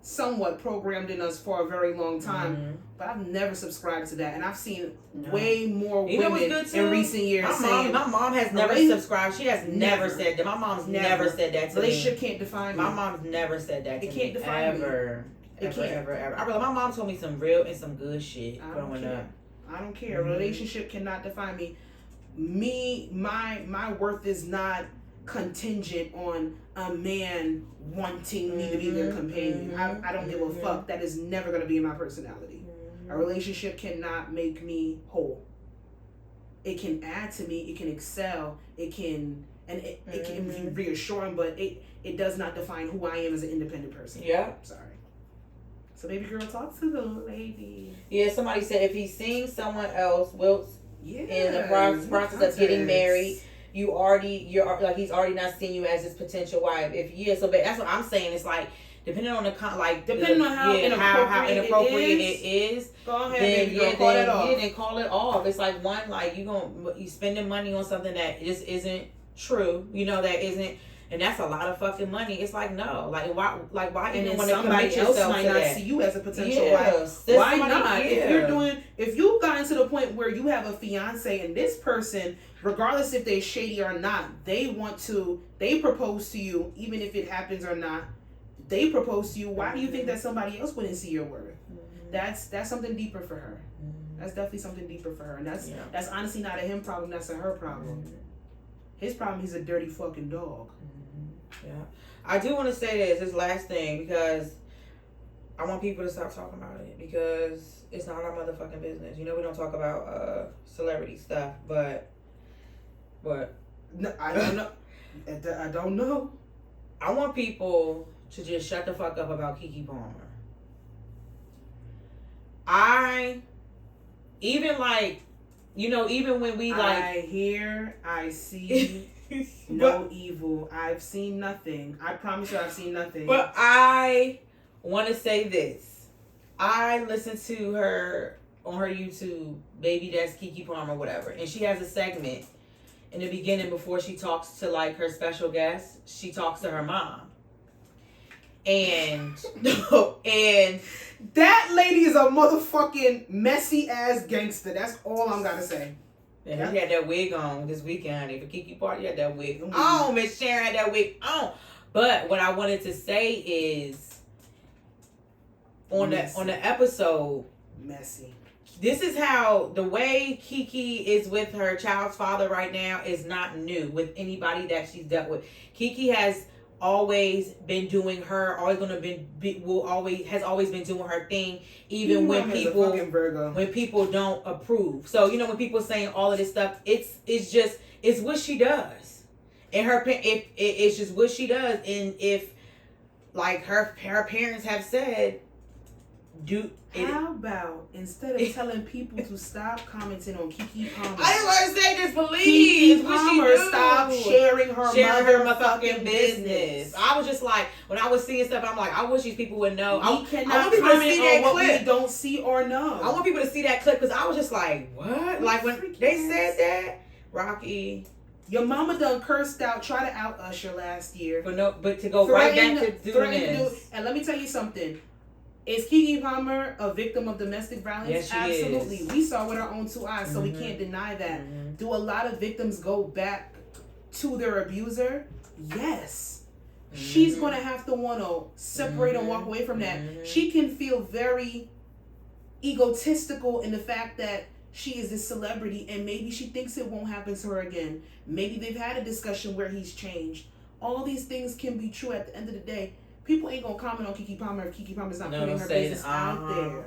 [SPEAKER 2] somewhat programmed in us for a very long time. But I've never subscribed to that, and I've seen way more women in recent years saying,
[SPEAKER 1] my mom has never subscribed. She has never said that. My mom's never said that to me.
[SPEAKER 2] Relationship can't define me.
[SPEAKER 1] My mom's never said that to me.
[SPEAKER 2] It can't define me.
[SPEAKER 1] Ever. My mom told me some real and some good shit growing up.
[SPEAKER 2] I don't care. Relationship cannot define me. My worth is not contingent on a man wanting me to be their companion. I don't give a fuck. That is never going to be in my personality. A relationship cannot make me whole. It can add to me. It can excel. It can be reassuring, but it does not define who I am as an independent person.
[SPEAKER 1] Yeah.
[SPEAKER 2] Sorry. So baby girl, talk to the lady.
[SPEAKER 1] Yeah, somebody said if he's seeing someone else, in the process of getting married, he's already not seeing you as his potential wife. So that's what I'm saying. It's depending on
[SPEAKER 2] depending on how inappropriate
[SPEAKER 1] it is.
[SPEAKER 2] Go ahead, then call it off.
[SPEAKER 1] Then call it off. It's you spending money on something that just isn't true. That isn't. and that's a lot of fucking money. It's like, no, like why
[SPEAKER 2] And
[SPEAKER 1] even
[SPEAKER 2] then
[SPEAKER 1] want to commit
[SPEAKER 2] somebody else
[SPEAKER 1] yourself
[SPEAKER 2] might
[SPEAKER 1] to
[SPEAKER 2] not
[SPEAKER 1] that?
[SPEAKER 2] see you as a potential
[SPEAKER 1] Yeah,
[SPEAKER 2] wife.
[SPEAKER 1] there's
[SPEAKER 2] Why
[SPEAKER 1] somebody-
[SPEAKER 2] not?
[SPEAKER 1] yeah.
[SPEAKER 2] If you've gotten to the point where you have a fiance and this person, regardless if they're shady or not, they propose to you, even if it happens or not, they propose to you. Why do you think that somebody else wouldn't see your worth? That's something deeper for her. That's definitely something deeper for her, and that's honestly not a him problem. That's a her problem. His problem, he's a dirty fucking dog.
[SPEAKER 1] Yeah, I do want to say this last thing, because I want people to stop talking about it, because it's not our motherfucking business. You know, we don't talk about celebrity stuff, but
[SPEAKER 2] No, I don't know. I don't know.
[SPEAKER 1] I want people to just shut the fuck up about Keke Palmer. Even when we like,
[SPEAKER 2] I hear, I see no evil. I've seen nothing. I promise you, I've seen nothing.
[SPEAKER 1] But I want to say this. I listened to her on her YouTube, Baby That's Keke Palmer, whatever, and she has a segment in the beginning before she talks to like her special guest. She talks to her mom, and
[SPEAKER 2] that lady is a motherfucking messy ass gangster. That's all I'm gonna say.
[SPEAKER 1] Yeah, he had that wig on this weekend, honey. For Keke party, he had that wig on. Miss Sharon had that wig on. But what I wanted to say is, on the episode,
[SPEAKER 2] messy.
[SPEAKER 1] This is how the way Keke is with her child's father right now is not new with anybody that she's dealt with. Keke has always been doing her, has always been doing her thing, even when people don't approve. So when people saying all of this stuff, it's what she does, and it's just what she does. And if like her parents have said,
[SPEAKER 2] how about instead of telling people to stop commenting on Keke Palmer,
[SPEAKER 1] I didn't want to say this, please.
[SPEAKER 2] Keke Palmer stop sharing her
[SPEAKER 1] motherfucking business. I was just like, when I was seeing stuff, I'm like, I wish these people would know.
[SPEAKER 2] We cannot
[SPEAKER 1] I want people to see that
[SPEAKER 2] what
[SPEAKER 1] clip.
[SPEAKER 2] We don't see or know.
[SPEAKER 1] I want people to see that clip, because I was just like, what? Like when they said that, Rocky.
[SPEAKER 2] Your mama done cursed out, try to out Usher last year,
[SPEAKER 1] but to go right back to doing this.
[SPEAKER 2] And let me tell you something. Is Keke Palmer a victim of domestic violence?
[SPEAKER 1] Yes, she
[SPEAKER 2] absolutely.
[SPEAKER 1] is.
[SPEAKER 2] We saw with our own two eyes, so we can't deny that. Mm-hmm. Do a lot of victims go back to their abuser? Yes. Mm-hmm. She's going to have to want to separate and walk away from that. Mm-hmm. She can feel very egotistical in the fact that she is this celebrity, and maybe she thinks it won't happen to her again. Maybe they've had a discussion where he's changed. All these things can be true at the end of the day. People ain't gonna comment on Keke Palmer if Keke Palmer's not putting her business out there.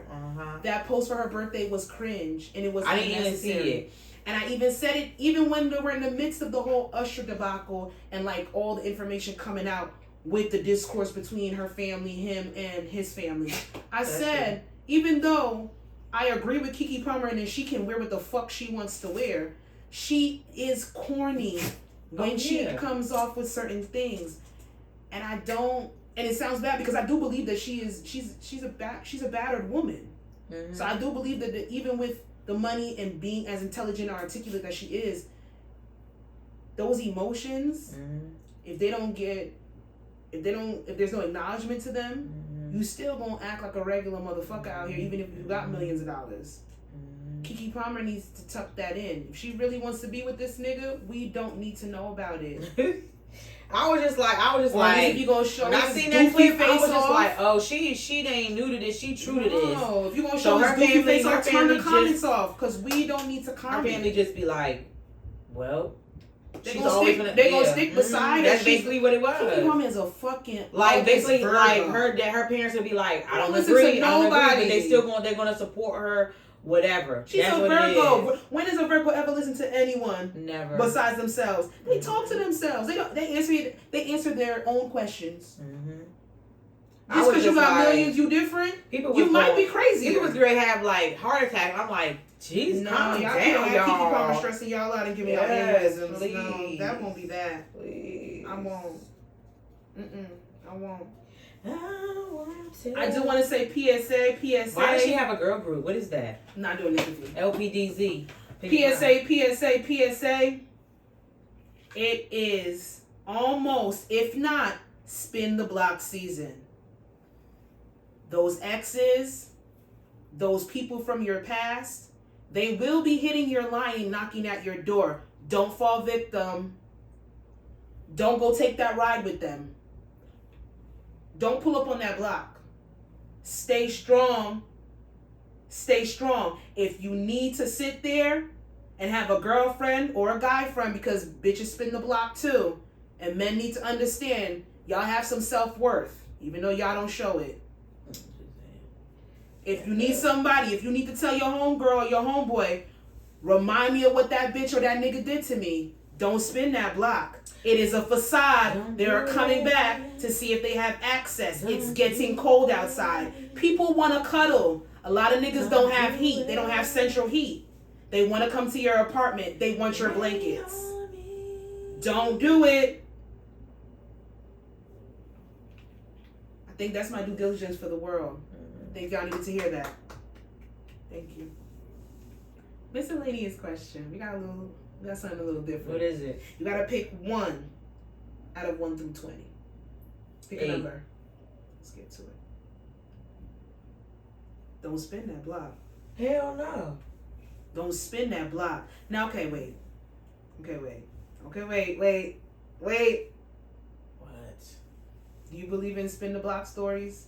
[SPEAKER 2] That post for her birthday was cringe, and it was
[SPEAKER 1] I didn't even see it.
[SPEAKER 2] And I even said it even when they were in the midst of the whole Usher debacle and like all the information coming out with the discourse between her family, him, and his family. I said, even though I agree with Keke Palmer and that she can wear what the fuck she wants to wear, she is corny when she comes off with certain things, and I don't. And it sounds bad because I do believe that she's a battered woman. Mm-hmm. So I do believe that even with the money and being as intelligent or articulate that she is, those emotions, if there's no acknowledgement to them, you still gonna act like a regular motherfucker out here, even if you got millions of dollars. Keke Palmer needs to tuck that in. If she really wants to be with this nigga, we don't need to know about it.
[SPEAKER 1] I was just like,
[SPEAKER 2] if you gonna show
[SPEAKER 1] when I seen that clip, I was just like, oh, she ain't new to this, she true to this.
[SPEAKER 2] No, if you gonna show her goofy face off, turn the comments off, because we don't need to comment.
[SPEAKER 1] Her family just be like, well,
[SPEAKER 2] they're gonna stick beside her.
[SPEAKER 1] That's basically what it was.
[SPEAKER 2] Keke Palmer is a fucking
[SPEAKER 1] basically like her parents would be like, I don't agree, but they're gonna support her. Whatever.
[SPEAKER 2] She's a Virgo. When does a Virgo ever listen to anyone?
[SPEAKER 1] Never.
[SPEAKER 2] Besides themselves. They talk to themselves. They answer their own questions. Just because you got millions, you different? You might be crazy.
[SPEAKER 1] People was going to have like heart attack. I'm like, jeez, calm down, y'all.
[SPEAKER 2] Keke Palmer stressing y'all out and giving y'all aneurysms.
[SPEAKER 1] Please.
[SPEAKER 2] No, that won't be bad.
[SPEAKER 1] Please.
[SPEAKER 2] I won't. I won't.
[SPEAKER 1] I
[SPEAKER 2] do want to say PSA.
[SPEAKER 1] Why does she have a girl group? What is that?
[SPEAKER 2] I'm not doing this with you.
[SPEAKER 1] LPDZ.
[SPEAKER 2] PSA. It is almost, if not, spin the block season. Those exes, those people from your past, they will be hitting your line and knocking at your door. Don't fall victim. Don't go take that ride with them. Don't pull up on that block. Stay strong. Stay strong. If you need to sit there and have a girlfriend or a guy friend, because bitches spin the block too, and men need to understand, y'all have some self-worth, even though y'all don't show it. If you need somebody, if you need to tell your homegirl or your homeboy, remind me of what that bitch or that nigga did to me, don't spin that block. It is a facade. They're coming back to see if they have access. It's getting cold outside. People want to cuddle. A lot of niggas don't have heat. They don't have central heat. They want to come to your apartment. They want your blankets. Don't do it. I think that's my due diligence for the world. I think y'all needed to hear that. Thank you. Miscellaneous question. We got something a little different.
[SPEAKER 1] What is it?
[SPEAKER 2] You gotta pick one out of 1 through 20. Pick a number. Let's get to it. Don't spin that block.
[SPEAKER 1] Hell no.
[SPEAKER 2] Don't spin that block. Now, okay, wait. Wait.
[SPEAKER 1] What?
[SPEAKER 2] Do you believe in spin the block stories?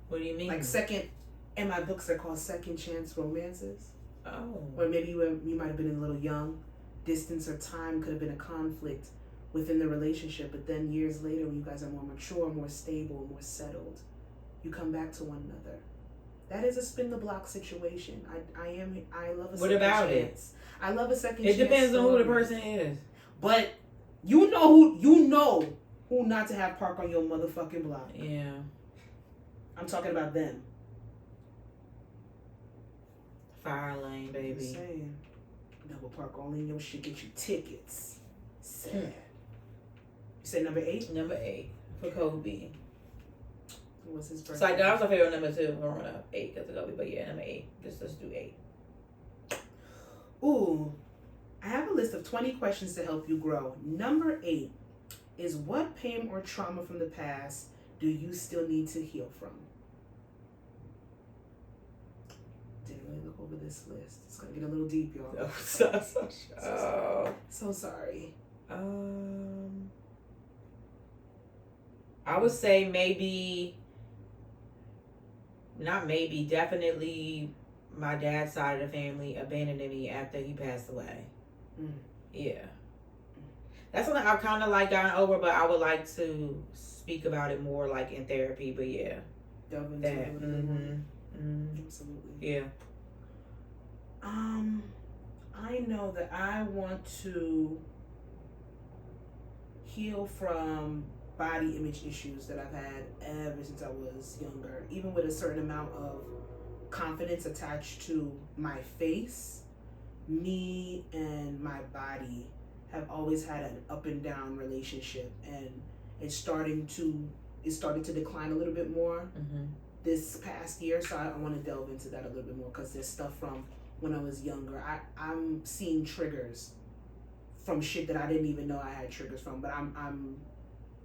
[SPEAKER 1] What do you mean?
[SPEAKER 2] Like in my books they're called second chance romances.
[SPEAKER 1] Oh.
[SPEAKER 2] Or maybe you might have been a little young. Distance or time could have been a conflict within the relationship, but then years later when you guys are more mature, more stable, more settled, you come back to one another. That is a spin the block situation. I love a
[SPEAKER 1] What
[SPEAKER 2] second
[SPEAKER 1] about
[SPEAKER 2] chance. I love a second
[SPEAKER 1] It
[SPEAKER 2] chance.
[SPEAKER 1] depends on who the
[SPEAKER 2] story.
[SPEAKER 1] person is.
[SPEAKER 2] But you know who not to have park on your motherfucking block.
[SPEAKER 1] Yeah.
[SPEAKER 2] I'm talking about them.
[SPEAKER 1] Fire lane,
[SPEAKER 2] I'm
[SPEAKER 1] baby.
[SPEAKER 2] saying. Double park only in your shit, get you tickets. Sad. You said number 8?
[SPEAKER 1] Number 8 for Kobe.
[SPEAKER 2] What's his birthday?
[SPEAKER 1] It's like that was my favorite number 2 growing up. 8 because of Kobe, but yeah, number 8. Let's do 8.
[SPEAKER 2] Ooh, I have a list of 20 questions to help you grow. Number 8 is, what pain or trauma from the past do you still need to heal from? Didn't really look over this list. It's gonna get a little deep, y'all. So sorry.
[SPEAKER 1] I would say definitely my dad's side of the family abandoning me after he passed away. Yeah. That's something I've kind of like gotten over, but I would like to speak about it more like in therapy, but yeah.
[SPEAKER 2] Delve into it a little bit more. Absolutely.
[SPEAKER 1] Yeah.
[SPEAKER 2] I know that I want to heal from body image issues that I've had ever since I was younger. Even with a certain amount of confidence attached to my face, me and my body have always had an up and down relationship, and it started to decline a little bit more this past year. So I want to delve into that a little bit more, because there's stuff from when I was younger. I'm seeing triggers from shit that I didn't even know I had triggers from, but I'm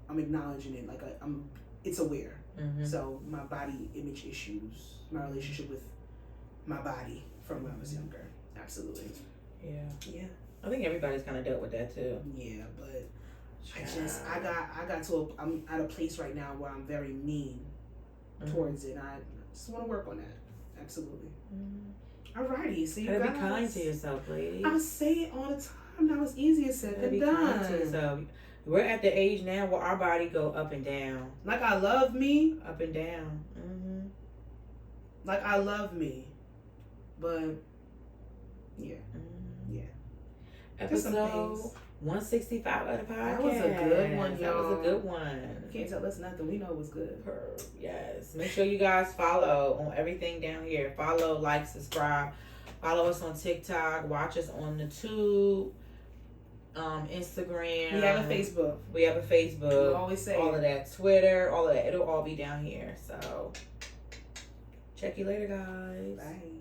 [SPEAKER 2] acknowledging it, like it's aware. So my body image issues, my relationship with my body from when I was younger, absolutely. Yeah.
[SPEAKER 1] I think everybody's kind of dealt with that too.
[SPEAKER 2] Yeah, but I'm at a place right now where I'm very mean towards it. I just want to work on that. Absolutely. Alrighty, so you
[SPEAKER 1] gotta
[SPEAKER 2] guys,
[SPEAKER 1] be kind to yourself, lady.
[SPEAKER 2] I say it all the time. Now it's easier said than done.
[SPEAKER 1] Kind to yourself. We're at the age now where our body go up and down.
[SPEAKER 2] Like I love me.
[SPEAKER 1] Up and down.
[SPEAKER 2] Like I love me, but yeah.
[SPEAKER 1] Episode 165 of the podcast.
[SPEAKER 2] That was a good one, y'all.
[SPEAKER 1] That was a good one.
[SPEAKER 2] You can't tell us nothing. We know it was good.
[SPEAKER 1] Yes. Make sure you guys follow on everything down here. Follow, like, subscribe. Follow us on TikTok. Watch us on the Tube. Instagram.
[SPEAKER 2] We have a Facebook.
[SPEAKER 1] We
[SPEAKER 2] always say
[SPEAKER 1] all of that. Twitter. All of that. It'll all be down here. So check you later, guys.
[SPEAKER 2] Bye.